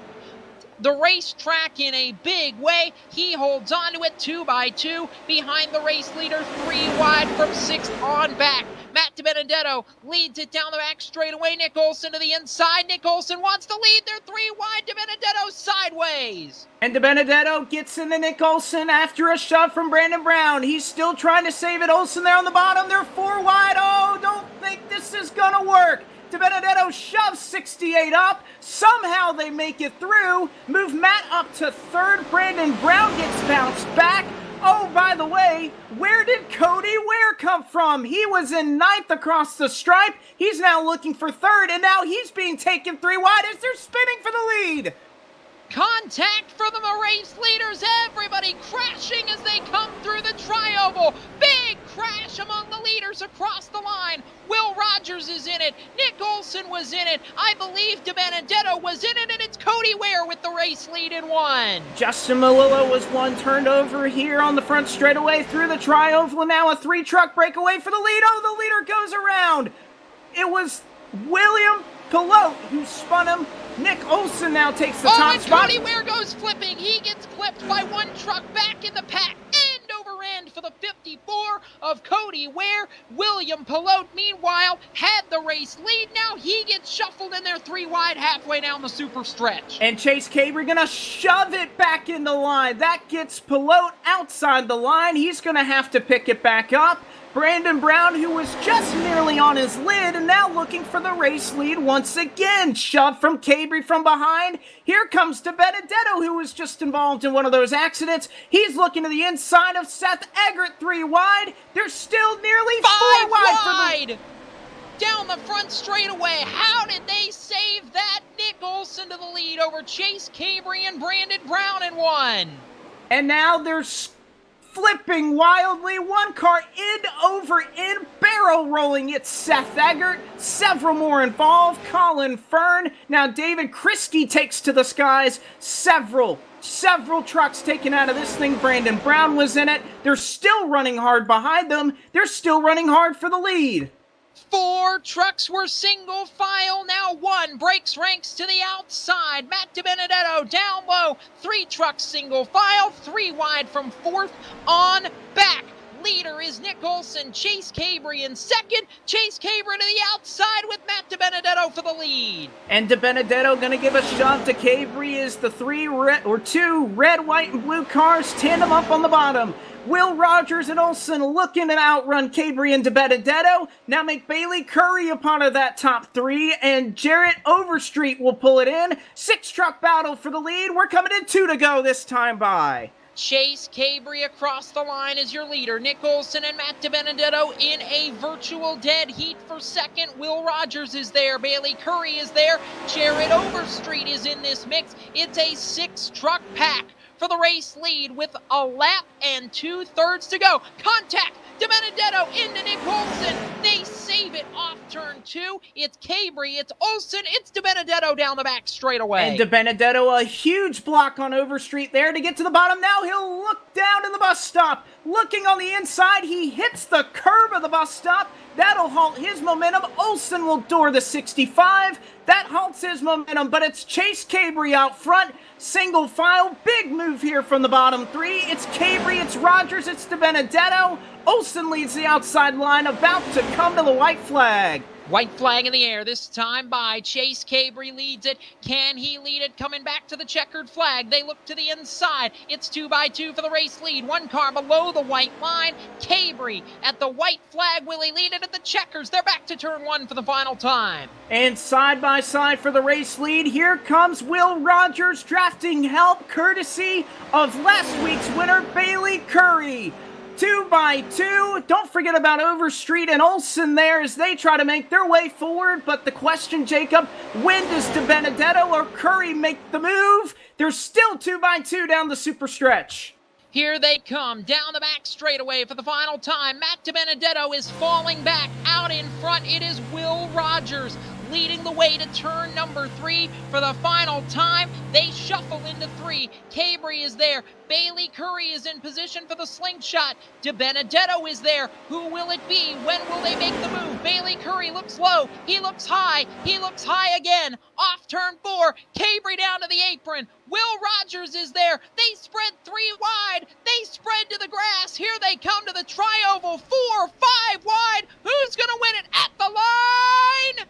Speaker 1: the racetrack in a big way. He holds on to it 2 by 2 behind the race leader, 3 wide from 6th on back. Matt DiBenedetto leads it down the back straightaway. Nick Olson to the inside. Nick Olson wants to lead. They're 3 wide. DiBenedetto sideways.
Speaker 2: And DiBenedetto gets into Nick Olson after a shove from Brandon Brown. He's still trying to save it. Olson there on the bottom. They're 4 wide. Oh, don't think this is gonna work. DiBenedetto shoves 68 up. Somehow they make it through. Move Matt up to 3rd. Brandon Brown gets bounced back. Oh, by the way, where did Cody Ware come from? He was in 9th across the stripe. He's now looking for 3rd, and now he's being taken 3 wide as they're spinning for the lead.
Speaker 1: Contact for the race leaders. Everybody crashing as they come through the tri-oval. Big crash among the leaders across the line. Will Rogers is in it. Nick Olson was in it. I believe DiBenedetto was in it, and it's Cody Ware with the race lead in 1.
Speaker 2: Justin Malillo was one turned over here on the front straightaway through the tri-oval, and now a 3-truck breakaway for the lead. Oh, the leader goes around. It was William Pilote who spun him. Nick Olson now takes the top spot.
Speaker 1: Cody Ware goes flipping. He gets clipped by 1 truck back in the pack. End over end for the 54 of Cody Ware. William Pilote, meanwhile, had the race lead. Now he gets shuffled in there 3 wide halfway down the super stretch.
Speaker 2: And Chase Cabry gonna shove it back in the line. That gets Pilote outside the line. He's gonna have to pick it back up. Brandon Brown, who was just nearly on his lid, and now looking for the race lead once again. Shove from Cabry from behind. Here comes DiBenedetto, who was just involved in one of those accidents. He's looking to the inside of Seth Eggert, 3 wide. They're still nearly 4 wide.
Speaker 1: Down the front straightaway. How did they save that? Nick Olson to the lead over Chase Cabry and Brandon Brown in 1.
Speaker 2: And now there's flipping wildly, 1 car in, barrel rolling. It's Seth Eggert, several more involved, Colin Fern. Now David Christie takes to the skies. Several trucks taken out of this thing. Brandon Brown was in it. They're still running hard behind them. They're still running hard for the lead.
Speaker 1: 4 trucks were single file, now 1 breaks ranks to the outside. Matt DiBenedetto down low, 3 trucks single file, 3 wide from 4th on back. Leader is Nick Olson, Chase Cabry in 2nd. Chase Cabry to the outside with Matt DiBenedetto for the lead.
Speaker 2: And DiBenedetto gonna give a shove to Cabry as the 2 red, white, and blue cars tandem up on the bottom. Will Rogers and Olson looking to outrun Cabry and DiBenedetto. Now make Bailey Curry a part of that top 3, and Jarrett Overstreet will pull it in. 6-truck battle for the lead. We're coming in 2 to go this time by.
Speaker 1: Chase Cabry across the line is your leader. Nick Olson and Matt DiBenedetto in a virtual dead heat for 2nd. Will Rogers is there. Bailey Curry is there. Jarrett Overstreet is in this mix. It's a 6-truck pack for the race lead with a lap and 2/3 to go. Contact DiBenedetto into Nick Olson. They save it off turn 2. It's Cabri, it's Olson, it's DiBenedetto down the back straightaway.
Speaker 2: And DiBenedetto, a huge block on Overstreet there to get to the bottom. Now he'll look down in the bus stop. Looking on the inside, he hits the curb of the bus stop. That'll halt his momentum. Olson will door the 65. That halts his momentum, but it's Chase Cabri out front. Single file, big move here from the bottom 3. It's Cabri, it's Rogers, it's DiBenedetto. Olson leads the outside line, about to come to the white flag.
Speaker 1: White flag in the air, this time by Chase Cabri leads it. Can he lead it? Coming back to the checkered flag. They look to the inside. It's 2x2 for the race lead. One car below the white line. Cabri at the white flag. Will he lead it at the checkers? They're back to turn 1 for the final time.
Speaker 2: And side by side for the race lead, here comes Will Rogers, drafting help courtesy of last week's winner, Bailey Curry. 2x2. Don't forget about Overstreet and Olson there as they try to make their way forward. But the question, Jacob, when does DiBenedetto or Curry make the move? There's still 2x2 down the super stretch.
Speaker 1: Here they come, down the back straightaway for the final time. Matt DiBenedetto is falling back. Out in front, it is Will Rogers leading the way to turn number 3 for the final time. They shuffle into 3. Cabri is there. Bailey Curry is in position for the slingshot. DiBenedetto is there. Who will it be? When will they make the move? Bailey Curry looks low. He looks high. He looks high again. Off turn 4. Cabri down to the apron. Will Rogers is there. They spread 3 wide. They spread to the grass. Here they come to the tri-oval. 4, 5 wide. Who's going to win it at the line?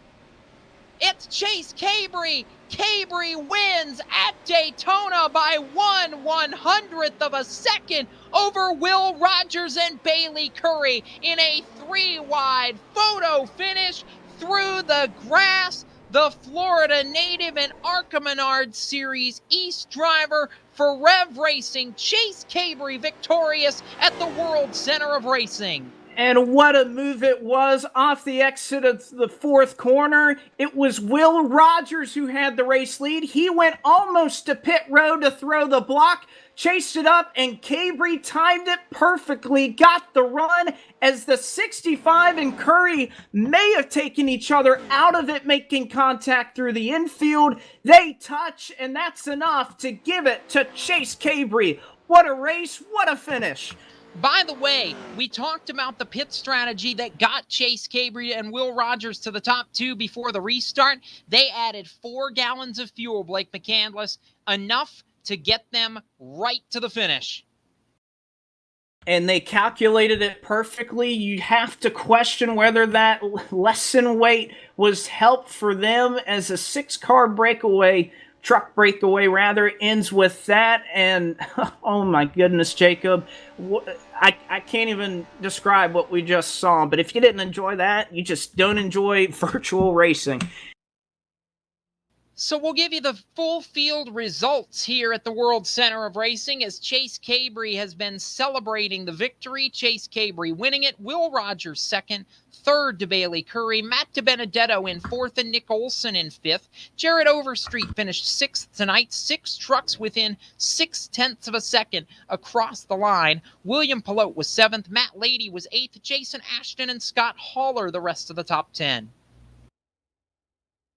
Speaker 1: It's Chase Cabri. Cabri wins at Daytona by 1/100th of a second over Will Rogers and Bailey Curry in a 3-wide photo finish through the grass. The Florida native and ARCA Menard Series East driver for Rev Racing, Chase Cabri, victorious at the World Center of Racing.
Speaker 2: And what a move it was off the exit of the 4th corner. It was Will Rogers who had the race lead. He went almost to pit road to throw the block, chased it up, and Cabri timed it perfectly, got the run as the 65 and Curry may have taken each other out of it, making contact through the infield. They touch, and that's enough to give it to Chase Cabri. What a race, what a finish.
Speaker 1: By the way, we talked about the pit strategy that got Chase Cabri and Will Rogers to the top 2 before the restart. They added 4 gallons of fuel, Blake McCandless, enough to get them right to the finish.
Speaker 2: And they calculated it perfectly. You have to question whether that less in weight was help for them as a 6-car truck breakaway ends with that. And oh my goodness, Jacob, I can't even describe what we just saw. But if you didn't enjoy that, you just don't enjoy virtual racing.
Speaker 1: So we'll give you the full field results here at the World Center of Racing as Chase Cabri has been celebrating the victory. Chase Cabri winning it. Will Rogers 2nd. 3rd to Bailey Curry. Matt DiBenedetto in 4th and Nick Olson in 5th. Jared Overstreet finished 6th tonight. 6 trucks within 0.6 of a second across the line. William Pelote was 7th. Matt Lady was 8th. Jason Ashton and Scott Haller the rest of the top 10.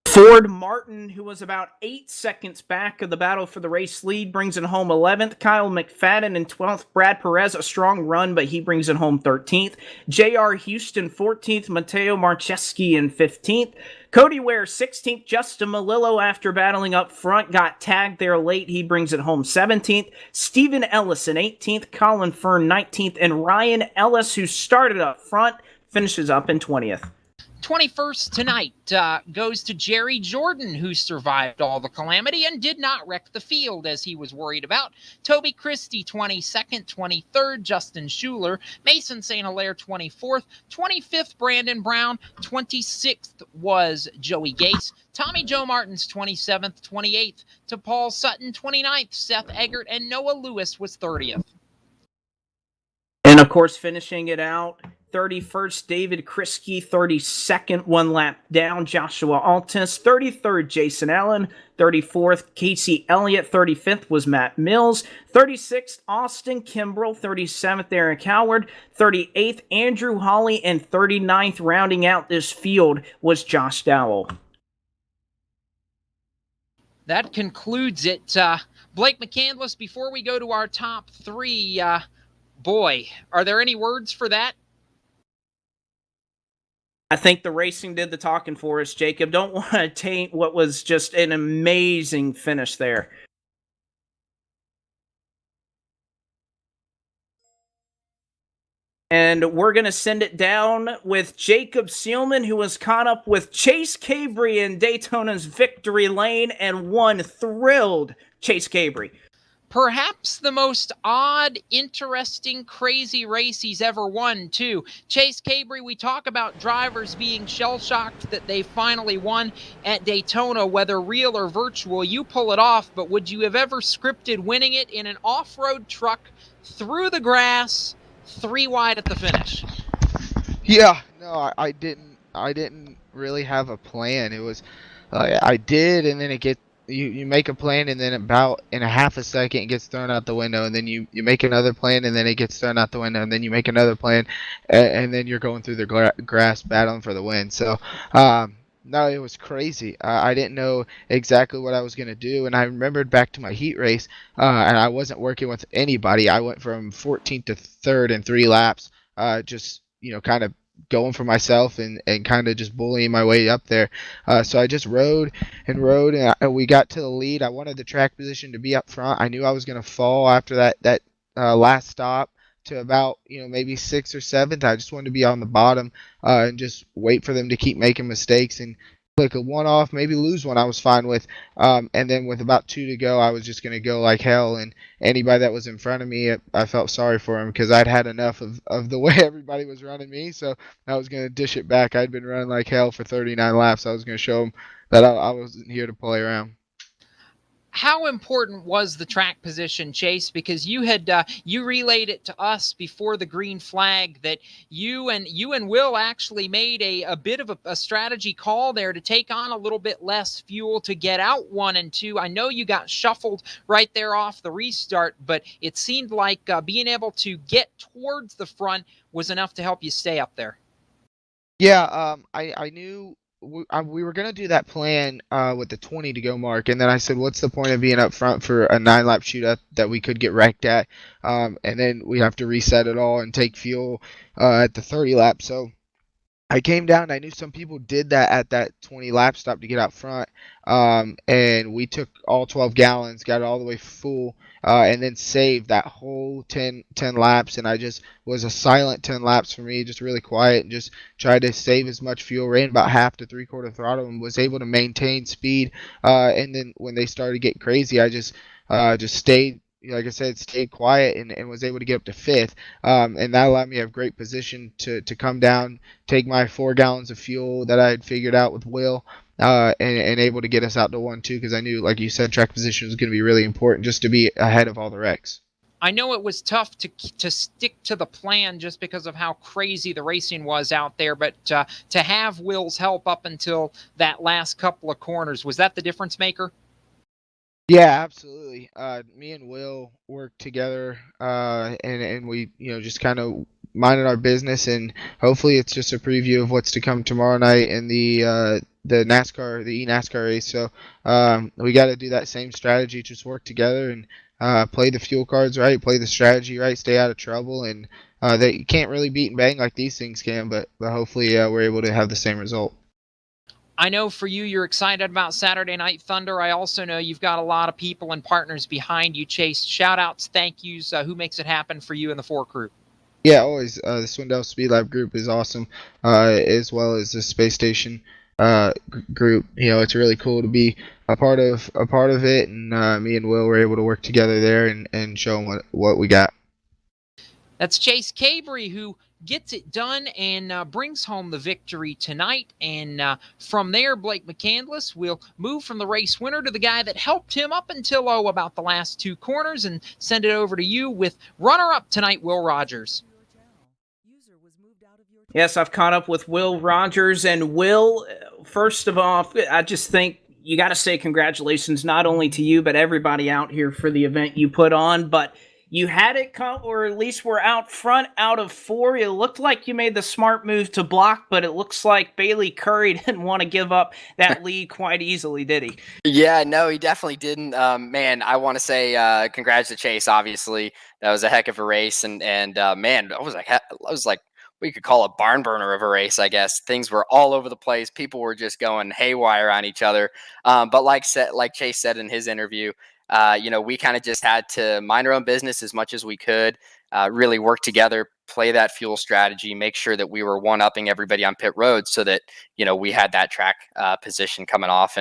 Speaker 2: Ford Martin, who was about 8 seconds back of the battle for the race lead, brings it home 11th. Kyle McFadden in 12th. Brad Perez, a strong run, but he brings it home 13th. J.R. Houston, 14th. Matteo Marcheski in 15th. Cody Ware, 16th. Justin Malillo, after battling up front, got tagged there late. He brings it home 17th. Stephen Ellison, 18th. Colin Fern, 19th. And Ryan Ellis, who started up front, finishes up in 20th.
Speaker 1: 21st tonight goes to Jerry Jordan, who survived all the calamity and did not wreck the field as he was worried about. Toby Christie, 22nd, 23rd, Justin Schuler, Mason St. Hilaire, 24th, 25th, Brandon Brown, 26th was Joey Gase, Tommy Joe Martins, 27th, 28th to Paul Sutton, 29th, Seth Eggert, and Noah Lewis was 30th.
Speaker 2: And of course, finishing it out, 31st, David Kriske. 32nd, one lap down, Joshua Altus. 33rd, Jason Allen. 34th, Casey Elliott. 35th was Matt Mills. 36th, Austin Kimbrell. 37th, Eric Howard. 38th, Andrew Hawley. And 39th, rounding out this field, was Josh Dowell.
Speaker 1: That concludes it. Blake McCandless, before we go to our top three, boy, are there any words for that?
Speaker 2: I think the racing did the talking for us, Jacob. Don't want to taint what was just an amazing finish there. And we're going to send it down with Jacob Seelman, who was caught up with Chase Cabrey in Daytona's victory lane, and one thrilled Chase Cabrey.
Speaker 1: Perhaps the most odd, interesting, crazy race he's ever won, too. Chase Cabrey, we talk about drivers being shell-shocked that they finally won at Daytona, whether real or virtual. You pull it off, but would you have ever scripted winning it in an off-road truck through the grass, 3 wide at the finish?
Speaker 4: Yeah, no, I didn't really have a plan. It was, I did, and then you make a plan, and then about in a half a second it gets thrown out the window, and then you make another plan, and then it gets thrown out the window, and then you make another plan, and then you're going through the grass battling for the win. So, no, it was crazy. I didn't know exactly what I was going to do, and I remembered back to my heat race, and I wasn't working with anybody. I went from 14th to 3rd in 3 laps, just, kind of going for myself and kind of just bullying my way up there. So I just rode, and we got to the lead. I wanted the track position to be up front. I knew I was going to fall after that last stop to about maybe 6th or 7th. I just wanted to be on the bottom and just wait for them to keep making mistakes and click a one off, maybe lose one. I was fine with, and then with about 2 to go, I was just going to go like hell. And anybody that was in front of me, I felt sorry for him because I'd had enough of the way everybody was running me. So I was going to dish it back. I'd been running like hell for 39 laps. I was going to show them that I wasn't here to play around.
Speaker 1: How important was the track position, Chase? Because you had you relayed it to us before the green flag that you and Will actually made a bit of a strategy call there to take on a little bit less fuel to get out 1 and 2. I know you got shuffled right there off the restart, but it seemed like being able to get towards the front was enough to help you stay up there.
Speaker 4: Yeah, I knew we were going to do that plan with the 20 to go mark, and then I said, what's the point of being up front for a 9-lap shootout that we could get wrecked at, and then we have to reset it all and take fuel at the 30 lap. So I came down. I knew some people did that at that 20 lap stop to get out front, and we took all 12 gallons, got it all the way full, and then saved that whole 10 laps. And I just was a silent 10 laps for me, just really quiet, and just tried to save as much fuel. Ran about half to 3/4 throttle and was able to maintain speed. And then when they started getting crazy, I just stayed. Like I said, stayed quiet and was able to get up to 5th, and that allowed me to have great position to come down, take my 4 gallons of fuel that I had figured out with Will, and able to get us out to 1-2, because I knew, like you said, track position was going to be really important just to be ahead of all the wrecks.
Speaker 1: I know it was tough to stick to the plan just because of how crazy the racing was out there, but to have Will's help up until that last couple of corners, was that the difference maker?
Speaker 4: Yeah, absolutely. Me and Will worked together, and we, just kind of minded our business, and hopefully it's just a preview of what's to come tomorrow night in the NASCAR, the eNASCAR race. So we got to do that same strategy, just work together and play the fuel cards right, play the strategy right, stay out of trouble, and you can't really beat and bang like these things can, but hopefully we're able to have the same result.
Speaker 1: I know for you, you're excited about Saturday Night Thunder. I also know you've got a lot of people and partners behind you, Chase. Shout-outs, thank yous. Who makes it happen for you and the Fork group?
Speaker 4: Yeah, always. The Swindell Speed Lab group is awesome, as well as the Space Station group. It's really cool to be a part of it, and me and Will were able to work together there and show them what we got.
Speaker 1: That's Chase Cabrey, who gets it done and brings home the victory tonight. And from there, Blake McCandless will move from the race winner to the guy that helped him up until about the last 2 corners, and send it over to you with runner-up tonight, Will Rogers.
Speaker 2: Yes, I've caught up with Will Rogers. And Will, first of all, I just think you got to say congratulations not only to you, but everybody out here for the event you put on. But you had it come, or at least were out front out of 4. It looked like you made the smart move to block, but it looks like Bailey Curry didn't want to give up that lead quite easily, did he?
Speaker 5: Yeah, no, he definitely didn't. Man, I want to say congrats to Chase. Obviously, that was a heck of a race, and man, I was like we could call a barn burner of a race. I guess things were all over the place. People were just going haywire on each other. But like Chase said in his interview, we kind of just had to mind our own business as much as we could. Really work together, play that fuel strategy, make sure that we were one upping everybody on pit road, so that we had that track position coming off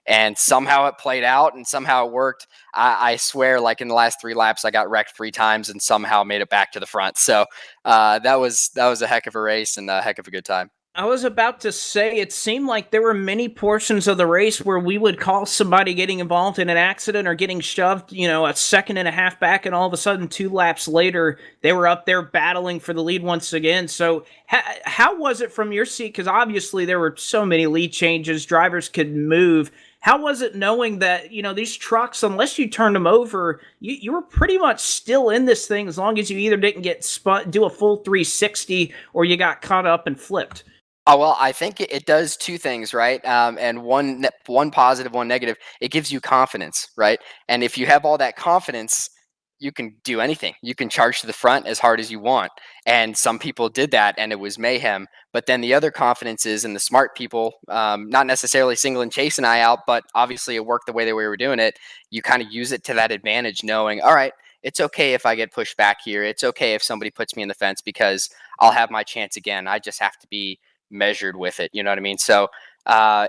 Speaker 5: and somehow it played out and somehow it worked. I swear, like in the last 3 laps, I got wrecked 3 times and somehow made it back to the front. So that was a heck of a race and a heck of a good time.
Speaker 2: I was about to say, it seemed like there were many portions of the race where we would call somebody getting involved in an accident or getting shoved, a second and a half back, and all of a sudden, 2 laps later, they were up there battling for the lead once again. So, how was it from your seat? Because obviously, there were so many lead changes, drivers could move. How was it knowing that, these trucks, unless you turned them over, you were pretty much still in this thing as long as you either didn't get spun, do a full 360, or you got caught up and flipped?
Speaker 5: Oh, well, I think it does 2 things, right? And one positive, one negative. It gives you confidence, right? And if you have all that confidence, you can do anything. You can charge to the front as hard as you want. And some people did that, and it was mayhem. But then the other confidence is in the smart people, not necessarily singling Chase and I out, but obviously it worked the way that we were doing it. You kind of use it to that advantage, knowing, all right, it's okay if I get pushed back here. It's okay if somebody puts me in the fence because I'll have my chance again. I just have to be measured with it. You know what I mean? So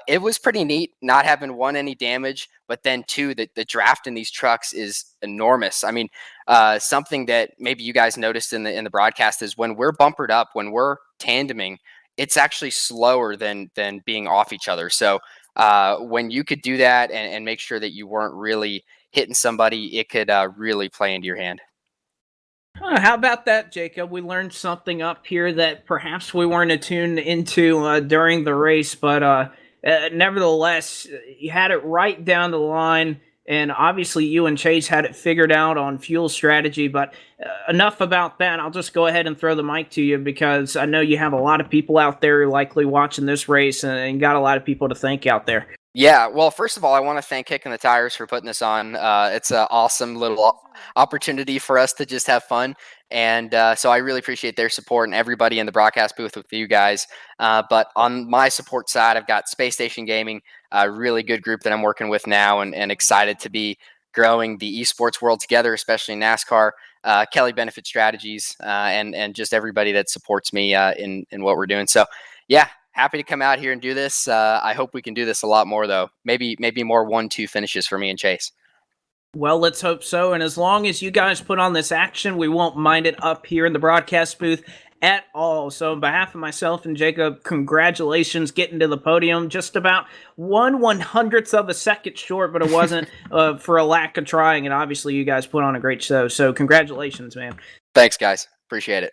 Speaker 5: it was pretty neat not having any damage, but then two, the draft in these trucks is enormous. I mean, something that maybe you guys noticed in the broadcast is when we're bumpered up, when we're tandeming, it's actually slower than being off each other. So when you could do that and make sure that you weren't really hitting somebody, it could really play into your hand.
Speaker 2: How about that, Jacob? We learned something up here that perhaps we weren't attuned into during the race, but nevertheless, you had it right down the line. And obviously, you and Chase had it figured out on fuel strategy. But enough about that. I'll just go ahead and throw the mic to you because I know you have a lot of people out there likely watching this race and got a lot of people to thank out there.
Speaker 5: Yeah, well, first of all, I want to thank Kickin the Tires for putting this on. It's an awesome little opportunity for us to just have fun. And so I really appreciate their support and everybody in the broadcast booth with you guys. But on my support side, I've got Space Station Gaming, a really good group that I'm working with now and excited to be growing the esports world together, especially NASCAR, Kelly Benefit Strategies, and just everybody that supports me in what we're doing. So, yeah, happy to come out here and do this. I hope we can do this a lot more, though. Maybe more 1-2 finishes for me and Chase.
Speaker 2: Well, let's hope so. And as long as you guys put on this action, we won't mind it up here in the broadcast booth at all. So, on behalf of myself and Jacob, congratulations getting to the podium. Just about 1/100th of a second short, but it wasn't for a lack of trying. And obviously, you guys put on a great show. So, congratulations, man.
Speaker 5: Thanks, guys. Appreciate it.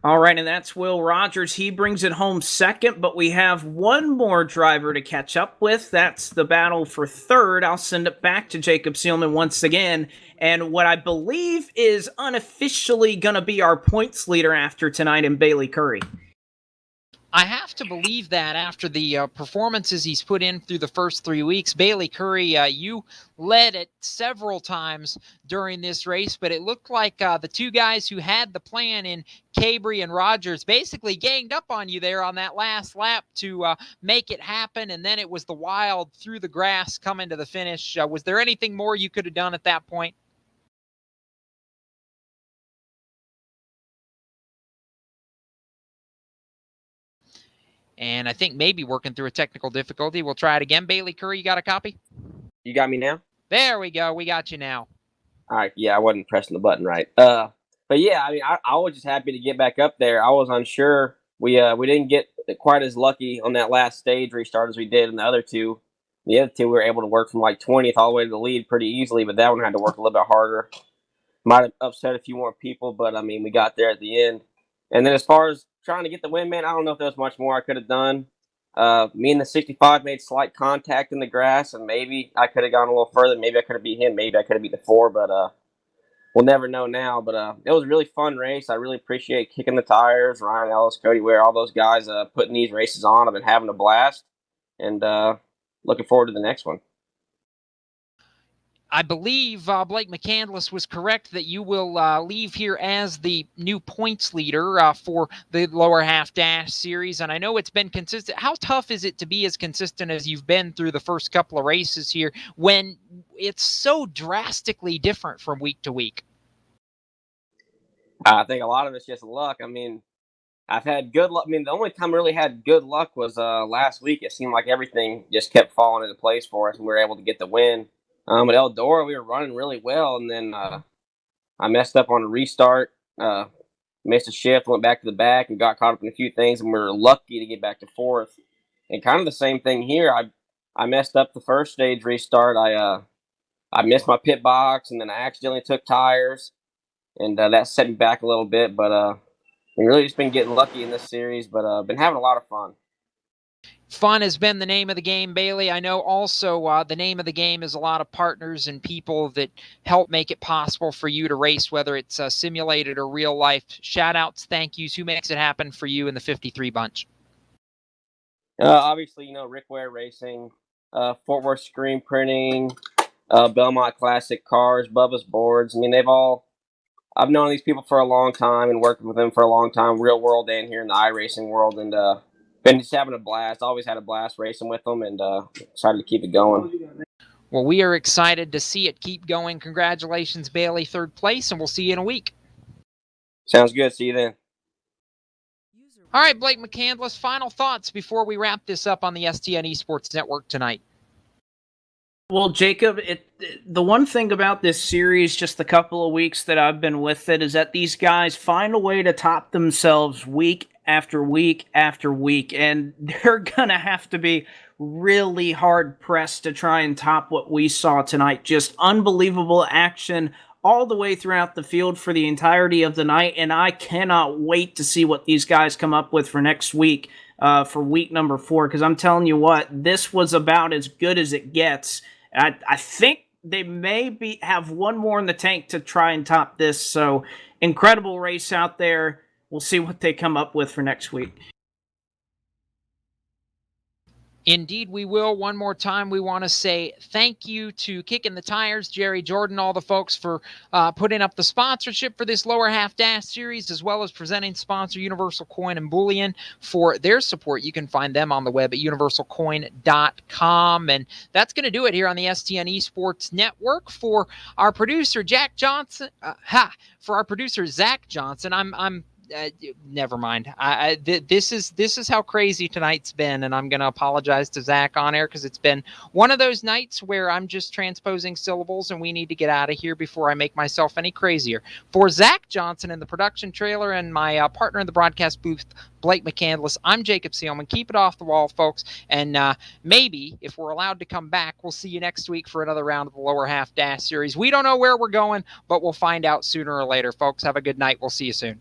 Speaker 2: All right, and that's Will Rogers. He brings it home second, but we have one more driver to catch up with. That's the battle for third. I'll send it back to Jacob Seelman once again. And what I believe is unofficially going to be our points leader after tonight in Bailey Curry.
Speaker 1: I have to believe that after the performances he's put in through the first 3 weeks. Bailey Curry, you led it several times during this race, but it looked like the 2 guys who had the plan in Cabry and Rogers basically ganged up on you there on that last lap to make it happen, and then it was the wild through the grass coming to the finish. Was there anything more you could have done at that point? And I think maybe working through a technical difficulty. We'll try it again. Bailey Curry, you got a copy?
Speaker 6: You got me now?
Speaker 1: There we go. We got you now.
Speaker 6: All right. Yeah, I wasn't pressing the button right. But yeah, I mean, I was just happy to get back up there. I was unsure. We didn't get quite as lucky on that last stage restart as we did in the other two. The other two we were able to work from like 20th all the way to the lead pretty easily, but that one had to work a little bit harder. Might have upset a few more people, but I mean, we got there at the end. And then as far as trying to get the win, man, I don't know if there was much more I could have done. Me and the 65 made slight contact in the grass, and maybe I could have gone a little further. Maybe I could have beat him. Maybe I could have beat the 4, but we'll never know now. But it was a really fun race. I really appreciate Kicking the Tires, Ryan Ellis, Cody Ware, all those guys putting these races on. I've been having a blast, and looking forward to the next one.
Speaker 1: I believe Blake McCandless was correct that you will leave here as the new points leader for the lower half dash series. And I know it's been consistent. How tough is it to be as consistent as you've been through the first couple of races here when it's so drastically different from week to week?
Speaker 6: I think a lot of it's just luck. I mean, I've had good luck. I mean, the only time I really had good luck was last week. It seemed like everything just kept falling into place for us, and we were able to get the win. At Eldora, we were running really well, and then I messed up on a restart, missed a shift, went back to the back, and got caught up in a few things, and we were lucky to get back to 4th. And kind of the same thing here. I messed up the first stage restart. I missed my pit box, and then I accidentally took tires, and that set me back a little bit. But we've really just been getting lucky in this series, but been having a lot of fun.
Speaker 1: Fun has been the name of the game, Bailey. I know also the name of the game is a lot of partners and people that help make it possible for you to race, whether it's simulated or real life. Shout outs, thank yous. Who makes it happen for you in the 53 bunch?
Speaker 6: Obviously, Rick Ware Racing, Fort Worth Screen Printing, Belmont Classic Cars, Bubba's Boards. I mean, I've known these people for a long time and worked with them for a long time, real world and here in the iRacing world, and been just having a blast. Always had a blast racing with them, and excited to keep it going.
Speaker 1: Well, we are excited to see it keep going. Congratulations, Bailey, 3rd place, and we'll see you in a week.
Speaker 6: Sounds good. See you then.
Speaker 1: All right, Blake McCandless, final thoughts before we wrap this up on the STN Esports Network tonight.
Speaker 2: Well, Jacob, the one thing about this series, just the couple of weeks that I've been with it, is that these guys find a way to top themselves week after week after week, and they're going to have to be really hard-pressed to try and top what we saw tonight. Just unbelievable action all the way throughout the field for the entirety of the night, and I cannot wait to see what these guys come up with for next week, for week number 4, because I'm telling you what, this was about as good as it gets. I think they may have one more in the tank to try and top this. So, incredible race out there. We'll see what they come up with for next week.
Speaker 1: Indeed, we will. One more time, we want to say thank you to Kicking the Tires, Jerry Jordan, all the folks for putting up the sponsorship for this lower half dash series, as well as presenting sponsor Universal Coin and Bullion for their support. You can find them on the web at universalcoin.com. And that's going to do it here on the STN Esports Network. For our producer, Zach Johnson, I'm never mind. This is how crazy tonight's been, and I'm going to apologize to Zach on air because it's been one of those nights where I'm just transposing syllables, and we need to get out of here before I make myself any crazier. For Zach Johnson in the production trailer and my partner in the broadcast booth, Blake McCandless, I'm Jacob Seelman. Keep it off the wall, folks, and maybe if we're allowed to come back, we'll see you next week for another round of the lower half dash series. We don't know where we're going, but we'll find out sooner or later, folks. Have a good night. We'll see you soon.